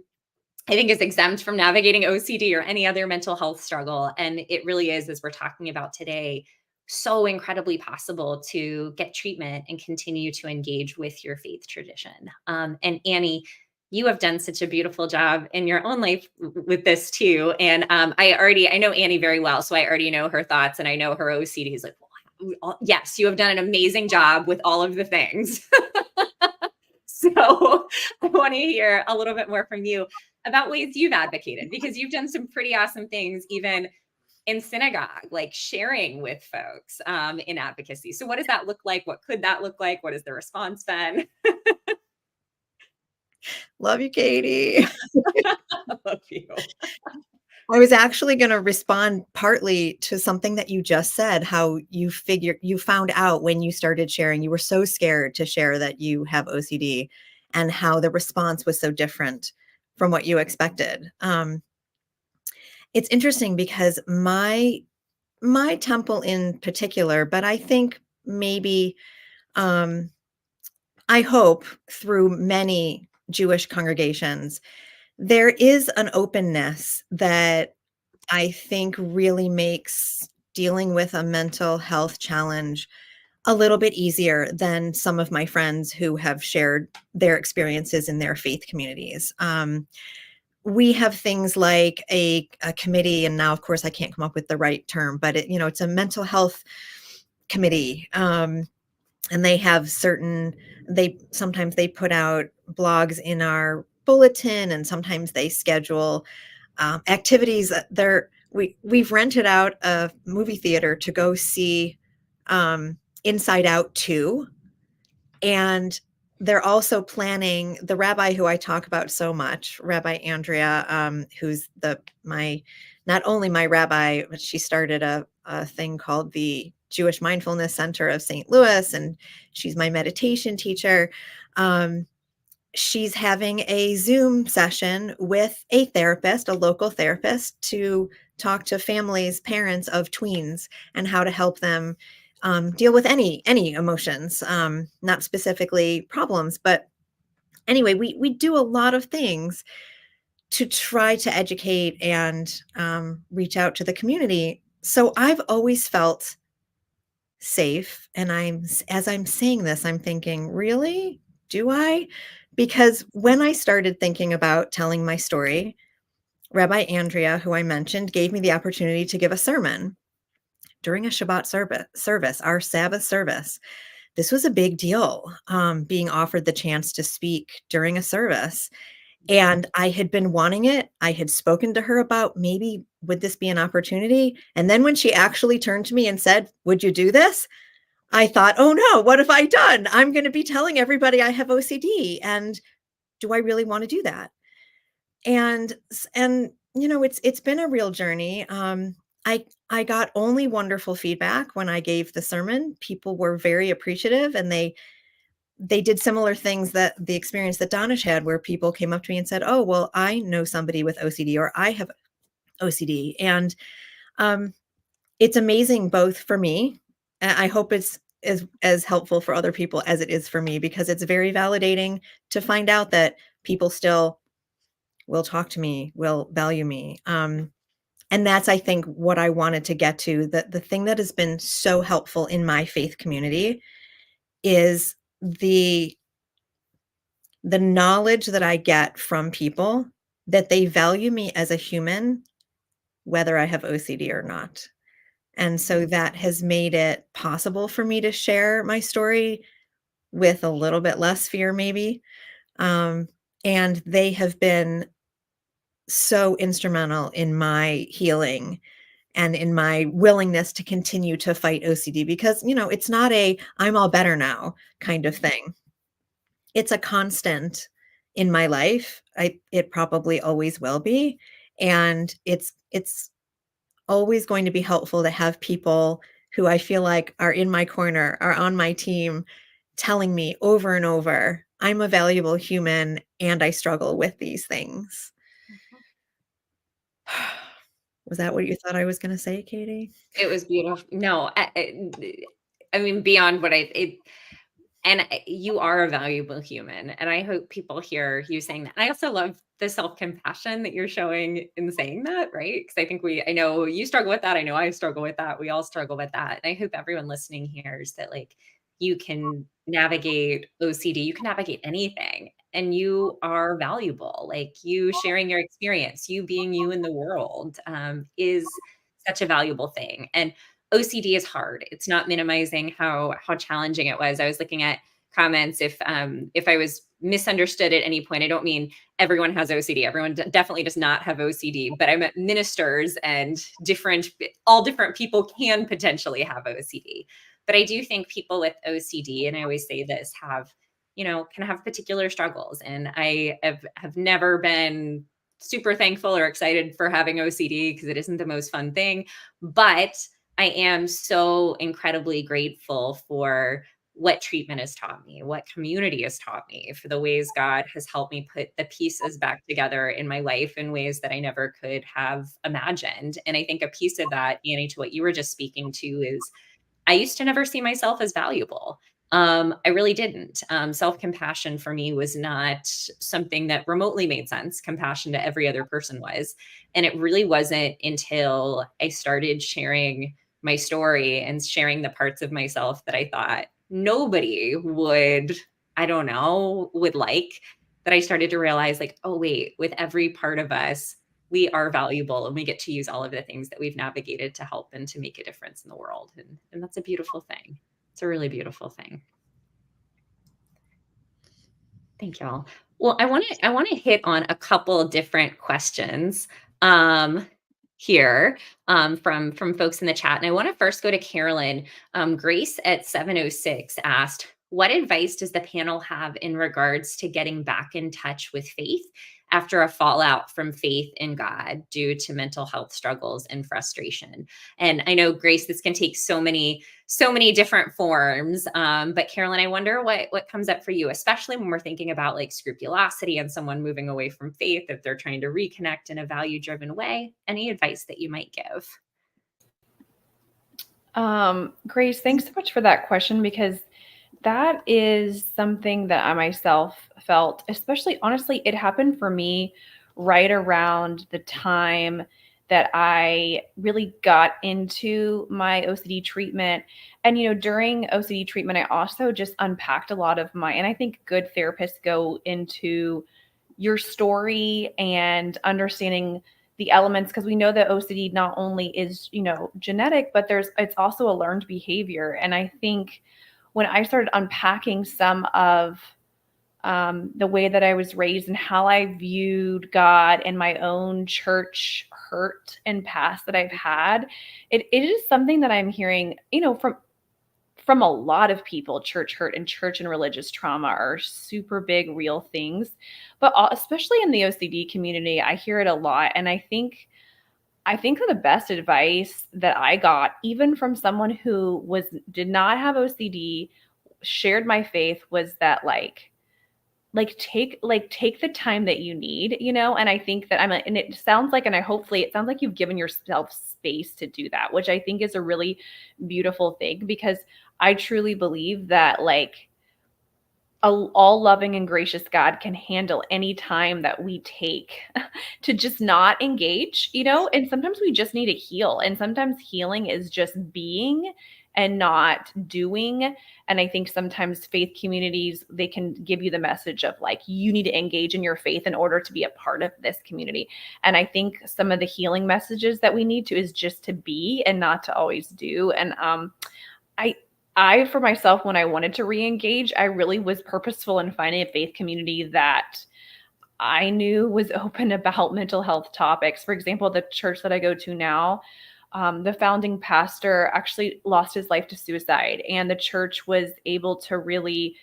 I think, is exempt from navigating OCD or any other mental health struggle. And it really is, as we're talking about today, so incredibly possible to get treatment and continue to engage with your faith tradition. And Annie, you have done such a beautiful job in your own life with this too. And I know Annie very well, so I already know her thoughts, and I know her OCD is like, well, yes, you have done an amazing job with all of the things. So I want to hear a little bit more from you about ways you've advocated, because you've done some pretty awesome things, even in synagogue, like sharing with folks in advocacy. So what does that look like? What could that look like? What has the response been? Love you, Katie. I love you. I was actually going to respond partly to something that you just said, how you found out when you started sharing, you were so scared to share that you have OCD, and how the response was so different from what you expected. It's interesting because my temple in particular, but I think maybe, I hope through many Jewish congregations, there is an openness that I think really makes dealing with a mental health challenge a little bit easier than some of my friends who have shared their experiences in their faith communities. We have things like a committee, and now, of course, I can't come up with the right term, but it's a mental health committee. And they have sometimes they put out blogs in our bulletin, and sometimes they schedule activities. We've rented out a movie theater to go see Inside Out 2, and they're also planning, the rabbi who I talk about so much, Rabbi Andrea, who's not only my rabbi, but she started a thing called the Jewish Mindfulness Center of St. Louis, and she's my meditation teacher. She's having a Zoom session with a therapist, a local therapist, to talk to families, parents of tweens, and how to help them deal with any emotions, not specifically problems. But anyway, we do a lot of things to try to educate and reach out to the community. So I've always felt safe. And as I'm saying this, I'm thinking, really? Do I? Because when I started thinking about telling my story, Rabbi Andrea, who I mentioned, gave me the opportunity to give a sermon during a Shabbat service, our Sabbath service. This was a big deal, being offered the chance to speak during a service. And I had been wanting it. I had spoken to her about, maybe would this be an opportunity? And then when she actually turned to me and said, would you do this? I thought, oh no, what have I done? I'm going to be telling everybody I have OCD. And do I really want to do that? And it's been a real journey. I got only wonderful feedback when I gave the sermon. People were very appreciative, and they did similar things, that the experience that Donish had, where people came up to me and said, oh, well, I know somebody with OCD, or I have OCD. And it's amazing both for me. And I hope it's as helpful for other people as it is for me, because it's very validating to find out that people still will talk to me, will value me. And that's, I think, what I wanted to get to. The thing that has been so helpful in my faith community is the knowledge that I get from people that they value me as a human, whether I have OCD or not. And so that has made it possible for me to share my story with a little bit less fear, maybe. And they have been so instrumental in my healing and in my willingness to continue to fight OCD, because, it's not a I'm all better now kind of thing. It's a constant in my life. It probably always will be. And it's always going to be helpful to have people who I feel like are in my corner, are on my team, telling me over and over, I'm a valuable human and I struggle with these things. Was that what you thought I was going to say, Katie? It was beautiful. No, I mean, beyond what you are a valuable human. And I hope people hear you saying that. And I also love the self-compassion that you're showing in saying that, right? Because I think I know you struggle with that. I know I struggle with that. We all struggle with that. And I hope everyone listening hears that, like, you can navigate OCD, you can navigate anything, and you are valuable. Like, you sharing your experience, you being you in the world, is such a valuable thing. And OCD is hard. It's not minimizing how challenging it was. I was looking at comments. If I was misunderstood at any point, I don't mean everyone has OCD. Everyone definitely does not have OCD, but I meant ministers and all different people can potentially have OCD. But I do think people with OCD, and I always say this, can have particular struggles. And I have never been super thankful or excited for having OCD, because it isn't the most fun thing. But I am so incredibly grateful for what treatment has taught me, what community has taught me, for the ways God has helped me put the pieces back together in my life in ways that I never could have imagined. And I think a piece of that, Annie, to what you were just speaking to, is I used to never see myself as valuable. I really didn't. Self-compassion for me was not something that remotely made sense. Compassion to every other person was. And it really wasn't until I started sharing my story and sharing the parts of myself that I thought nobody would, would like, that I started to realize, like, oh, wait, with every part of us, we are valuable, and we get to use all of the things that we've navigated to help and to make a difference in the world. And that's a beautiful thing. It's a really beautiful thing. Thank y'all. Well, I want to hit on a couple different questions here from folks in the chat. And I want to first go to Carolyn. Grace at 706 asked, what advice does the panel have in regards to getting back in touch with faith after a fallout from faith in God due to mental health struggles and frustration? And I know, Grace, this can take so many different forms. But Carolyn, I wonder what comes up for you, especially when we're thinking about, like, scrupulosity and someone moving away from faith, if they're trying to reconnect in a value-driven way. Any advice that you might give? Grace, thanks so much for that question, because that is something that I myself felt, especially, honestly, it happened for me right around the time that I really got into my OCD treatment. And, during OCD treatment, I also just unpacked a lot of and I think good therapists go into your story and understanding the elements, because we know that OCD not only is, genetic, but it's also a learned behavior. And I think when I started unpacking some of the way that I was raised and how I viewed God and my own church hurt and past that I've had, it is something that I'm hearing, from from a lot of people, church hurt and church and religious trauma are super big, real things. But especially in the OCD community, I hear it a lot. And I think that the best advice that I got, even from someone who did not have OCD, shared my faith, was that take the time that you need, and I think that and it sounds like, and hopefully it sounds like you've given yourself space to do that, which I think is a really beautiful thing, because I truly believe that all loving and gracious God can handle any time that we take to just not engage, and sometimes we just need to heal. And sometimes healing is just being and not doing. And I think sometimes faith communities, they can give you the message of you need to engage in your faith in order to be a part of this community. And I think some of the healing messages that we need to is just to be and not to always do. And I, for myself, when I wanted to re-engage, I really was purposeful in finding a faith community that I knew was open about mental health topics. For example, the church that I go to now, the founding pastor actually lost his life to suicide, and the church was able to really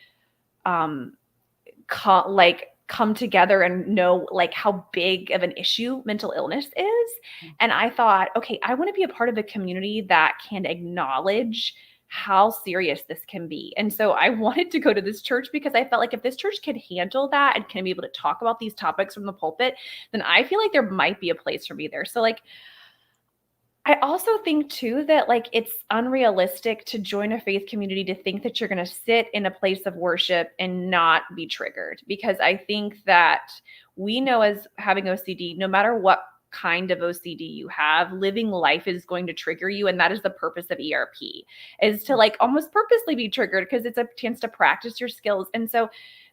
come together and know how big of an issue mental illness is. And I thought, okay, I want to be a part of a community that can acknowledge how serious this can be. And so I wanted to go to this church because I felt like if this church can handle that and can be able to talk about these topics from the pulpit, then I feel like there might be a place for me there. So I also think too that it's unrealistic to join a faith community to think that you're going to sit in a place of worship and not be triggered, because I think that we know, as having OCD, no matter what kind of OCD you have, living life is going to trigger you. And that is the purpose of ERP, is to almost purposely be triggered, because it's a chance to practice your skills. And so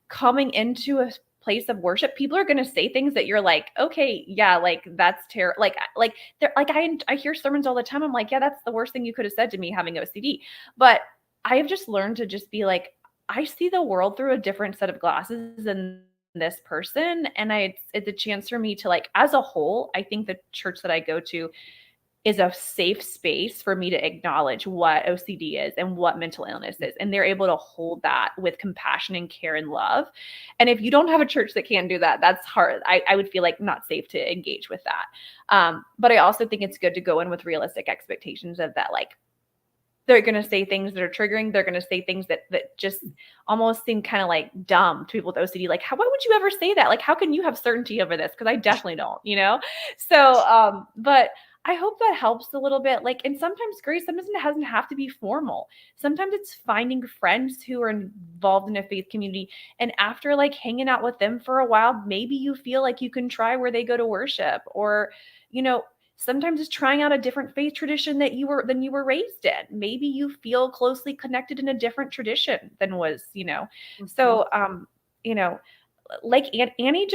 coming into a place of worship, people are going to say things that you're okay, yeah, that's terrible. I hear sermons all the time. I'm yeah, that's the worst thing you could have said to me, having OCD. But I have just learned to just be I see the world through a different set of glasses than this person. And it's a chance for me to as a whole, I think the church that I go to is a safe space for me to acknowledge what OCD is and what mental illness is. And they're able to hold that with compassion and care and love. And if you don't have a church that can do that, that's hard. I would feel not safe to engage with that. But I also think it's good to go in with realistic expectations of that, they're going to say things that are triggering. They're going to say things that just almost seem kind of dumb to people with OCD. Why would you ever say that? How can you have certainty over this? Because I definitely don't, So, but I hope that helps a little bit. And sometimes grace, sometimes it doesn't have to be formal. Sometimes it's finding friends who are involved in a faith community. And after hanging out with them for a while, maybe you feel you can try where they go to worship, or, sometimes it's trying out a different faith tradition than you were raised in. Maybe you feel closely connected in a different tradition than was, Mm-hmm. So, Annie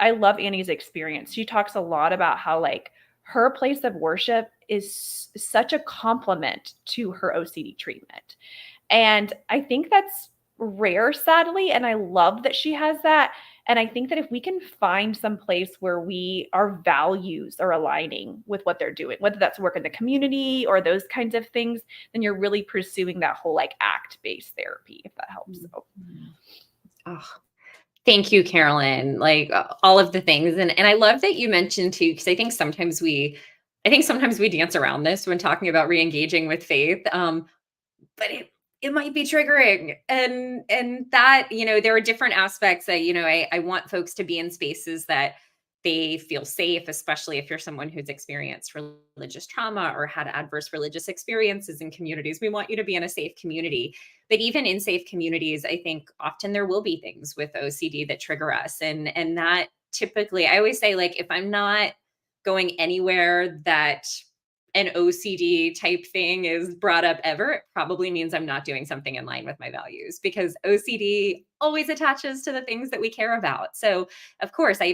I love Annie's experience. She talks a lot about how her place of worship is such a complement to her OCD treatment. And I think that's rare, sadly. And I love that she has that. And I think that if we can find some place where our values are aligning with what they're doing, whether that's work in the community or those kinds of things, then you're really pursuing that whole ACT-based therapy, if that helps. So. Oh, thank you, Carolyn. All of the things. And I love that you mentioned too, because I think sometimes we dance around this when talking about re-engaging with faith. But it might be triggering, and that, there are different aspects that, I want folks to be in spaces that they feel safe, especially if you're someone who's experienced religious trauma or had adverse religious experiences in communities. We want you to be in a safe community. But even in safe communities, I think often there will be things with OCD that trigger us. And that typically, I always say, if I'm not going anywhere that an OCD type thing is brought up ever, it probably means I'm not doing something in line with my values, because OCD always attaches to the things that we care about. So of course, I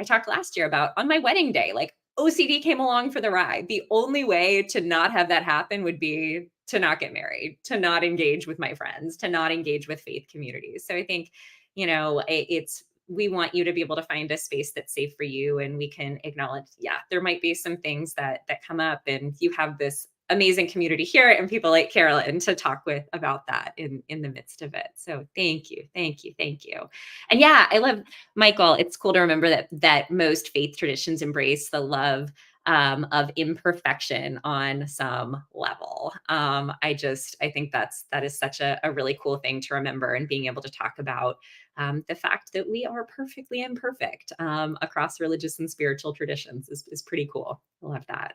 talked last year about on my wedding day, OCD came along for the ride. The only way to not have that happen would be to not get married, to not engage with my friends, to not engage with faith communities. So I think, we want you to be able to find a space that's safe for you, and we can acknowledge, yeah, there might be some things that come up, and you have this amazing community here and people like Carolyn to talk with about that in the midst of it. So thank you. And yeah, I love, Michael, it's cool to remember that most faith traditions embrace the love of imperfection on some level. I think that is such a really cool thing to remember, and being able to talk about the fact that we are perfectly imperfect across religious and spiritual traditions is pretty cool. I love that.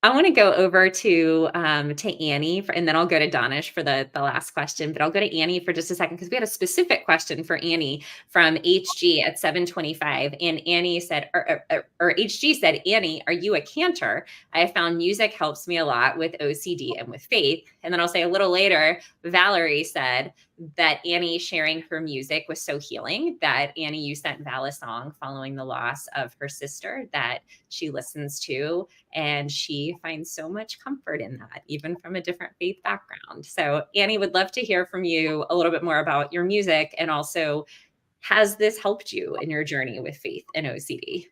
I want to go over to Annie, and then I'll go to Donish for the last question. But I'll go to Annie for just a second, because we had a specific question for Annie from HG at 7:25, and Annie said, or HG said, "Annie, are you a cantor? I have found music helps me a lot with OCD and with faith." And then I'll say a little later, Valerie said that Annie sharing her music was so healing. That Annie, you sent Val a song following the loss of her sister that she listens to, and she finds so much comfort in that, even from a different faith background. So Annie, would love to hear from you a little bit more about your music, and also, has this helped you in your journey with faith and OCD?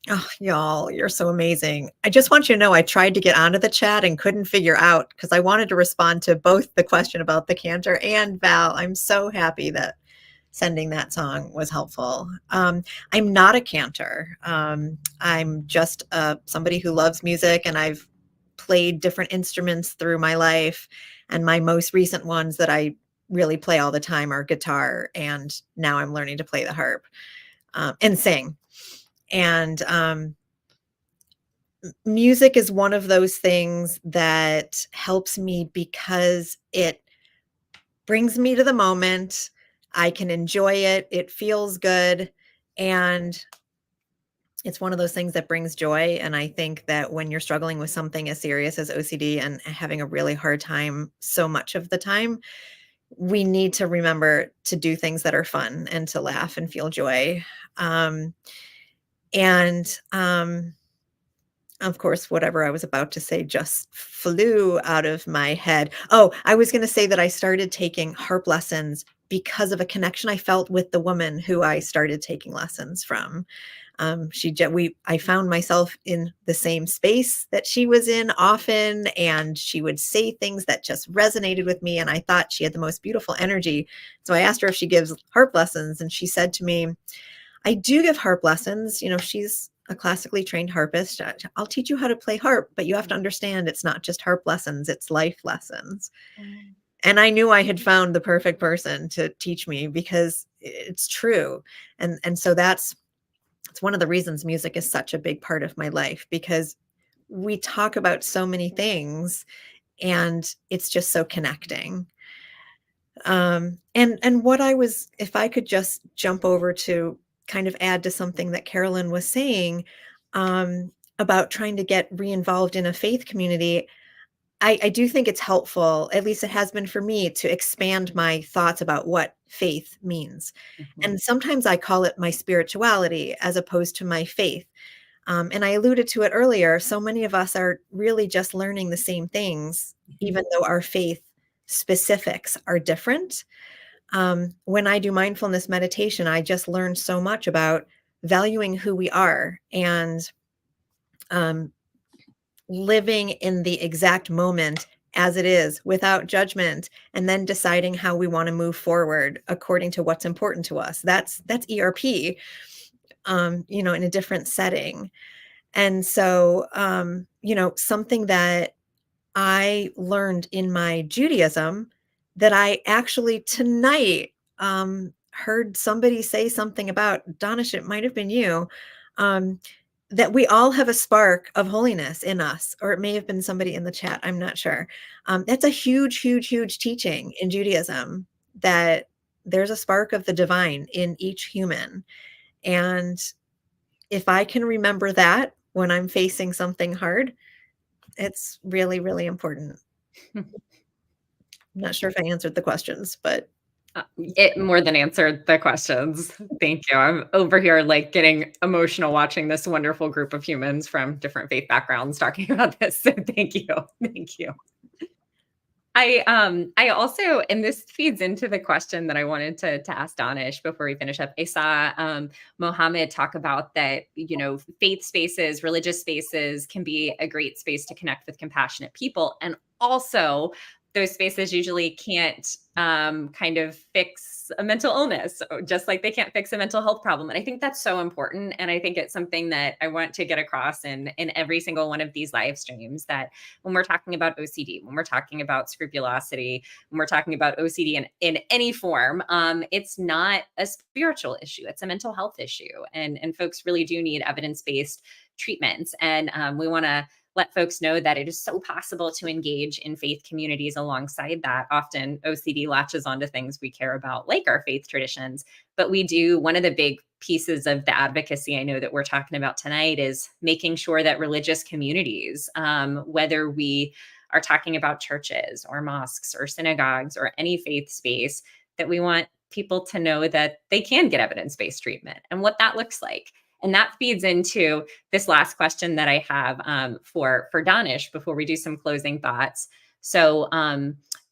Oh, y'all, you're so amazing. I just want you to know I tried to get onto the chat and couldn't figure out, because I wanted to respond to both the question about the cantor and Val. I'm so happy that sending that song was helpful. I'm not a cantor. I'm just somebody who loves music, and I've played different instruments through my life. And my most recent ones that I really play all the time are guitar, and now I'm learning to play the harp and sing. And music is one of those things that helps me because it brings me to the moment. I can enjoy it. It feels good. And it's one of those things that brings joy. And I think that when you're struggling with something as serious as OCD and having a really hard time so much of the time, we need to remember to do things that are fun and to laugh and feel joy. Of course, whatever I was about to say just flew out of my head. Oh, I was going to say that I started taking harp lessons because of a connection I felt with the woman who I started taking lessons from. I found myself in the same space that she was in often, and she would say things that just resonated with me. And I thought she had the most beautiful energy. So I asked her if she gives harp lessons, and she said to me, "I do give harp lessons. She's a classically trained harpist. I'll teach you how to play harp, but you have to understand it's not just harp lessons, it's life lessons." And I knew I had found the perfect person to teach me, because it's true. And so it's one of the reasons music is such a big part of my life, because we talk about so many things and it's just so connecting. And if I could just jump over to kind of add to something that Carolyn was saying about trying to get re-involved in a faith community, I do think it's helpful, at least it has been for me, to expand my thoughts about what faith means. Mm-hmm. And sometimes I call it my spirituality as opposed to my faith. And I alluded to it earlier. So many of us are really just learning the same things, even though our faith specifics are different. When I do mindfulness meditation, I just learned so much about valuing who we are and living in the exact moment as it is without judgment, and then deciding how we want to move forward according to what's important to us. That's ERP, in a different setting. And so, something that I learned in my Judaism that I actually tonight heard somebody say something about, Donish, it might have been you, that we all have a spark of holiness in us, or it may have been somebody in the chat, I'm not sure. That's a huge, huge, huge teaching in Judaism, that there's a spark of the divine in each human. And if I can remember that when I'm facing something hard, it's really, really important. I'm not sure if I answered the questions, but it more than answered the questions. Thank you. I'm over here getting emotional watching this wonderful group of humans from different faith backgrounds talking about this. So thank you. I also, and this feeds into the question that I wanted to ask Donish before we finish up. I saw Mohammed talk about that, faith spaces, religious spaces can be a great space to connect with compassionate people. And also those spaces usually can't kind of fix a mental illness, just like they can't fix a mental health problem. And I think that's so important. And I think it's something that I want to get across in every single one of these live streams, that when we're talking about OCD, when we're talking about scrupulosity, when we're talking about OCD in any form, it's not a spiritual issue. It's a mental health issue. And folks really do need evidence-based treatments. And we want to let folks know that it is so possible to engage in faith communities alongside that. Often OCD latches onto things we care about, like our faith traditions. But we do, one of the big pieces of the advocacy I know that we're talking about tonight is making sure that religious communities, whether we are talking about churches or mosques or synagogues or any faith space, that we want people to know that they can get evidence-based treatment and what that looks like. And that feeds into this last question that I have for Donish before we do some closing thoughts. So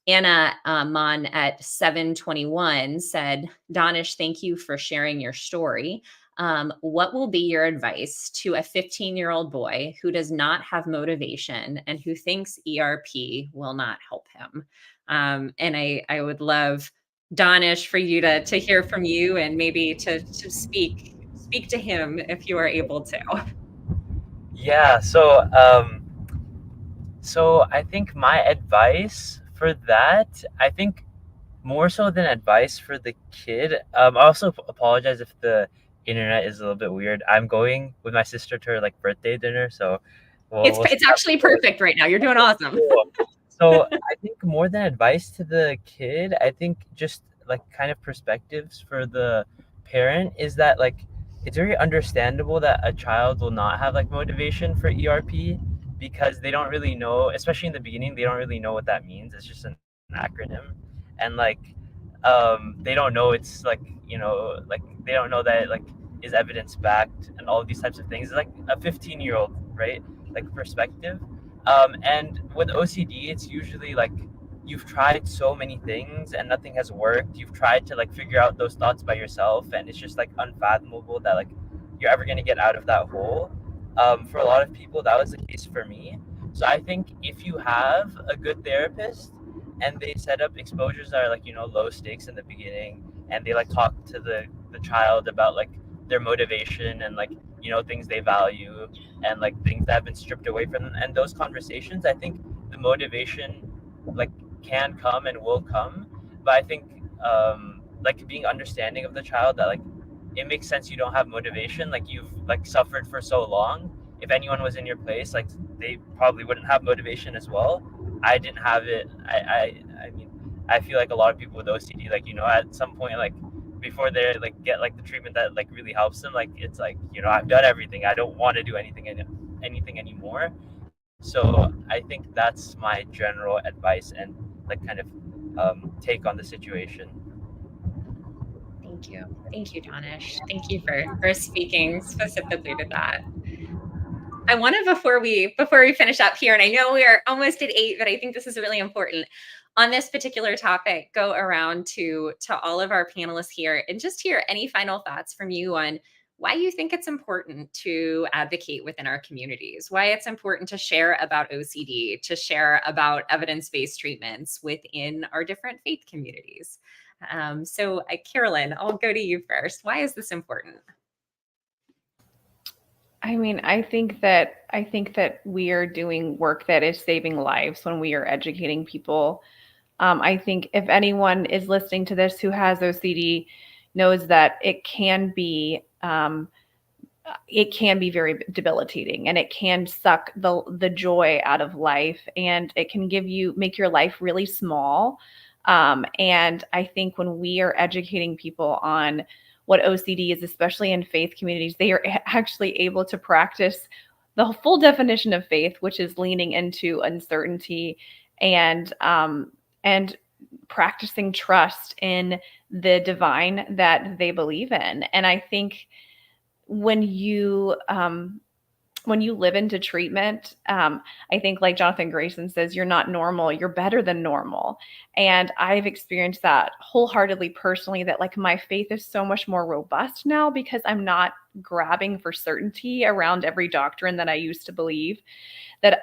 Anna Mon at 721 said, Donish, thank you for sharing your story. What will be your advice to a 15-year-old boy who does not have motivation and who thinks ERP will not help him? And I would love, Donish, for you to hear from you and maybe to speak to him if you are able to. Yeah, so I think my advice for that, I think more so than advice for the kid. I also apologize if the internet is a little bit weird. I'm going with my sister to her birthday dinner, so it's actually perfect right now. You're doing awesome. So I think more than advice to the kid, I think just kind of perspectives for the parent is that it's very understandable that a child will not have motivation for ERP because they don't really know, especially in the beginning, they don't really know what that means. It's just an acronym. And they don't know it's they don't know that is evidence backed and all of these types of things. It's like a 15-year-old, right? Perspective. And with OCD, it's usually you've tried so many things and nothing has worked. You've tried to figure out those thoughts by yourself, and it's just unfathomable that you're ever gonna get out of that hole. For a lot of people, that was the case for me. So I think if you have a good therapist and they set up exposures that are low stakes in the beginning, and they talk to the child about their motivation and things they value and things that have been stripped away from them, and those conversations, I think the motivation can come and will come. But I think being understanding of the child that it makes sense you don't have motivation, you've suffered for so long. If anyone was in your place, they probably wouldn't have motivation as well. I didn't have it. I mean, I feel a lot of people with OCD, at some point, before they get the treatment that really helps them, it's I've done everything. I don't want to do anything anymore. So I think that's my general advice and kind of take on the situation. Thank you, Donish. Thank you for speaking specifically to that. I want to, before we finish up here, and I know we are almost at 8, but I think this is really important on this particular topic, go around to all of our panelists here and just hear any final thoughts from you on why you think it's important to advocate within our communities, why it's important to share about OCD, to share about evidence-based treatments within our different faith communities. So Carolyn, I'll go to you first. Why is this important? I mean, I think that we are doing work that is saving lives when we are educating people. I think if anyone is listening to this who has OCD, knows that it can be very debilitating, and it can suck the joy out of life, and it can make your life really small. And I think when we are educating people on what OCD is, especially in faith communities, they are actually able to practice the full definition of faith, which is leaning into uncertainty and practicing trust in the divine that they believe in. And I think when you when you live into treatment, I think like Jonathan Grayson says, you're not normal, you're better than normal. And I've experienced that wholeheartedly personally, that like my faith is so much more robust now because I'm not grabbing for certainty around every doctrine that I used to believe. That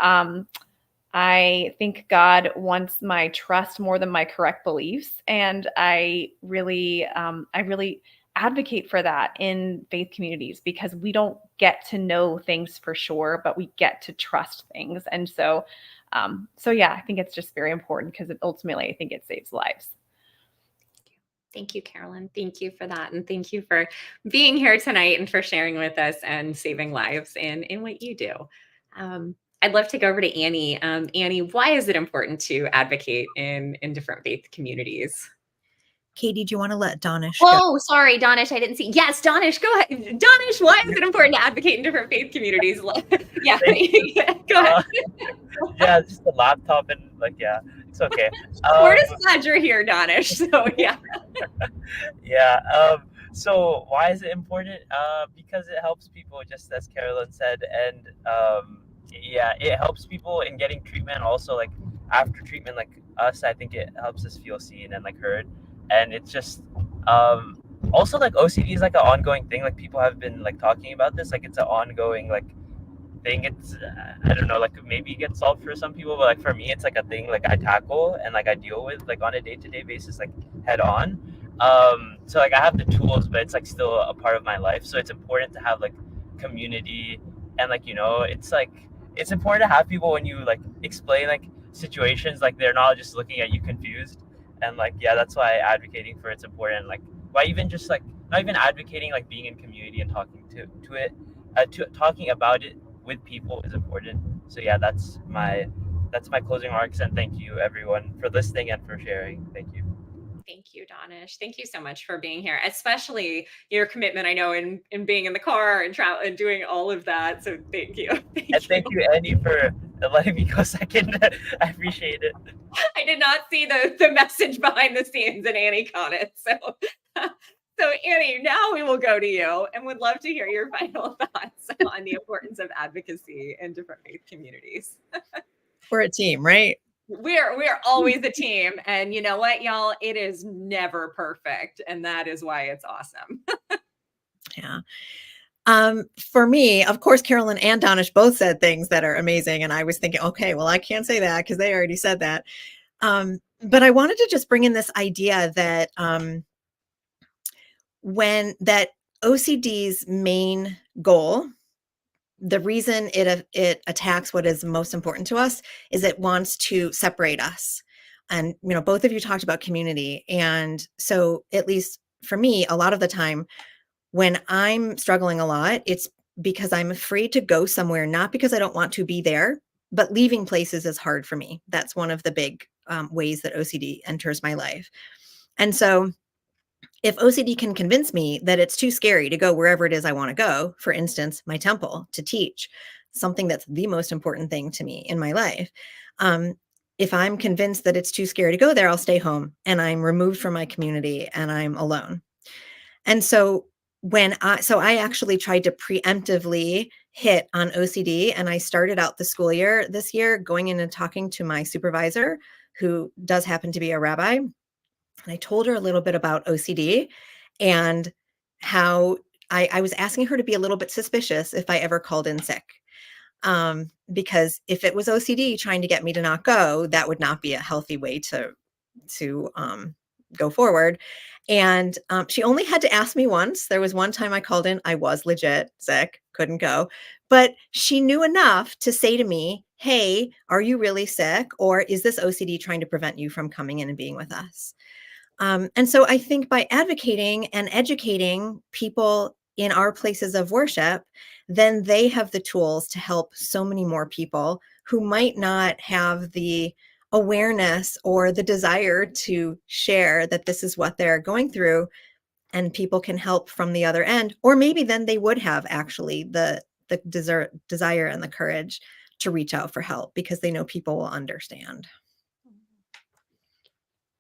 I think God wants my trust more than my correct beliefs. And I really advocate for that in faith communities, because we don't get to know things for sure, but we get to trust things. And so yeah, I think it's just very important, because ultimately I think it saves lives. Thank you, Carolyn. Thank you for that. And thank you for being here tonight and for sharing with us and saving lives in what you do. I'd love to go over to Annie. Annie, why is it important to advocate in different faith communities? Katie, do you want to let Donish go? Oh, sorry, Donish, I didn't see. Yes, Donish, go ahead. Donish, why is it important to advocate in different faith communities? Yeah, go ahead. Yeah, just the laptop and like, yeah, it's okay. We're just glad you're here, Donish. So yeah. Yeah. So why is it important? Because it helps people, just as Carolyn said, and yeah, it helps people in getting treatment. Also, like after treatment, like us, I think it helps us feel seen and like heard. And it's just also like OCD is like an ongoing thing. Like people have been like talking about this. Like it's an ongoing like thing. It's I don't know, like maybe it gets solved for some people, but like for me, it's like a thing like I tackle and like I deal with like on a day-to-day basis, like head on. So like I have the tools, but it's like still a part of my life. So it's important to have like community, and like, you know, it's like it's important to have people when you like explain like situations, like they're not just looking at you confused. And like, yeah, that's why advocating for it's important. Like why even just like not even advocating, like being in community and talking to it, talking about it with people is important. So yeah, that's my closing remarks, and thank you everyone for listening and for sharing. Thank you. Thank you, Donish. Thank you so much for being here, especially your commitment, I know, in being in the car and travel and doing all of that. So thank you. Thank you, Annie, for letting me go second. I appreciate it. I did not see the message behind the scenes, and Annie caught it. So Annie, now we will go to you and would love to hear your final thoughts on the importance of advocacy in different faith communities. We're a team, right? We're always a team, and you know what, y'all, it is never perfect, and that is why it's awesome. Yeah. For me, of course, Carolyn and Donish both said things that are amazing, and I was thinking, okay, well, I can't say that because they already said that. But I wanted to just bring in this idea that when that OCD's main goal, the reason it attacks what is most important to us is it wants to separate us. And, you know, both of you talked about community. And so at least for me, a lot of the time when I'm struggling a lot, it's because I'm afraid to go somewhere, not because I don't want to be there, but leaving places is hard for me. That's one of the big ways that OCD enters my life. And so if OCD can convince me that it's too scary to go wherever it is I want to go, for instance, my temple to teach, something that's the most important thing to me in my life, if I'm convinced that it's too scary to go there, I'll stay home and I'm removed from my community and I'm alone. And so I actually tried to preemptively hit on OCD, and I started out the school year this year going in and talking to my supervisor, who does happen to be a rabbi. And I told her a little bit about OCD and how I was asking her to be a little bit suspicious if I ever called in sick. Because if it was OCD trying to get me to not go, that would not be a healthy way to go forward. And she only had to ask me once. There was one time I called in, I was legit sick, couldn't go. But she knew enough to say to me, hey, are you really sick? Or is this OCD trying to prevent you from coming in and being with us? And so I think by advocating and educating people in our places of worship, then they have the tools to help so many more people who might not have the awareness or the desire to share that this is what they're going through, and people can help from the other end. Or maybe then they would have actually the desire and the courage to reach out for help because they know people will understand.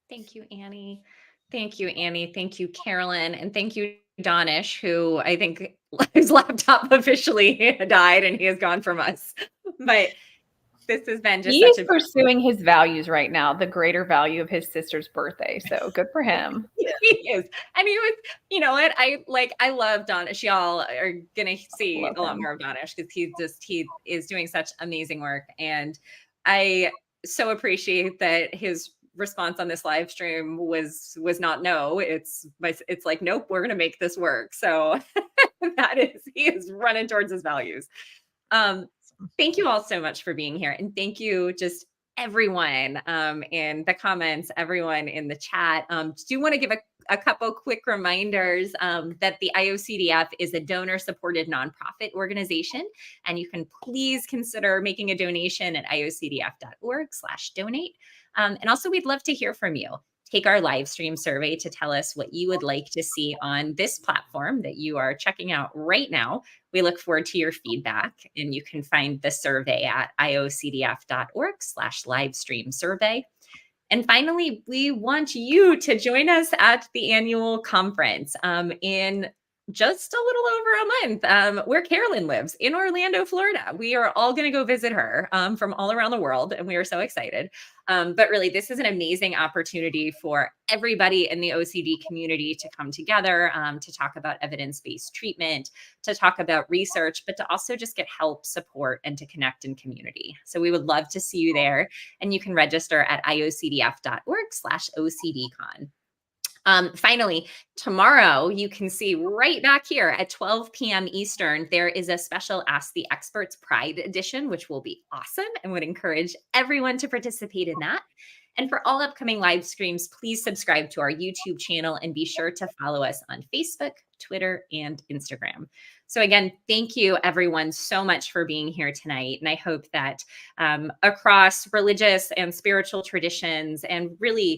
Thank you, Annie. Thank you, Annie. Thank you, Carolyn. And thank you, Donish, who I think his laptop officially died and he has gone from us. But this has been just He is such a pursuing his values right now, the greater value of his sister's birthday. So good for him. he is. And he was, you know what? I love Donish. Y'all are gonna see Love a lot him. more of Donish because he is doing such amazing work. And I so appreciate that his response on this live stream was not no. It's like, nope, we're gonna make this work. So he is running towards his values. Thank you all so much for being here. And thank you just everyone in the comments, everyone in the chat. Do want to give a couple quick reminders that the IOCDF is a donor-supported nonprofit organization, and you can please consider making a donation at iocdf.org/donate. And also, we'd love to hear from you. Take our live stream survey to tell us what you would like to see on this platform that you are checking out right now. We look forward to your feedback, and you can find the survey at iocdf.org/livestream survey. And finally, we want you to join us at the annual conference in just a little over a month, where Carolyn lives in Orlando, Florida. We are all going to go visit her from all around the world, and we are so excited. But really, this is an amazing opportunity for everybody in the OCD community to come together to talk about evidence-based treatment, to talk about research, but to also just get help, support, and to connect in community. So we would love to see you there, and you can register at iocdf.org/OCDcon. Finally, tomorrow, you can see right back here at 12 p.m. Eastern, there is a special Ask the Experts Pride edition, which will be awesome and would encourage everyone to participate in that. And for all upcoming live streams, please subscribe to our YouTube channel and be sure to follow us on Facebook, Twitter, and Instagram. So again, thank you everyone so much for being here tonight. And I hope that across religious and spiritual traditions, and really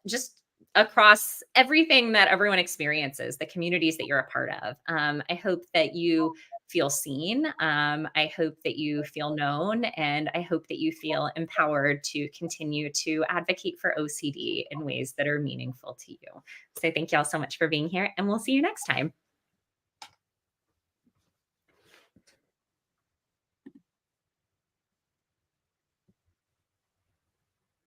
just across everything that everyone experiences, the communities that you're a part of, I hope that you feel seen. I hope that you feel known, and I hope that you feel empowered to continue to advocate for OCD in ways that are meaningful to you. So thank you all so much for being here, and we'll see you next time.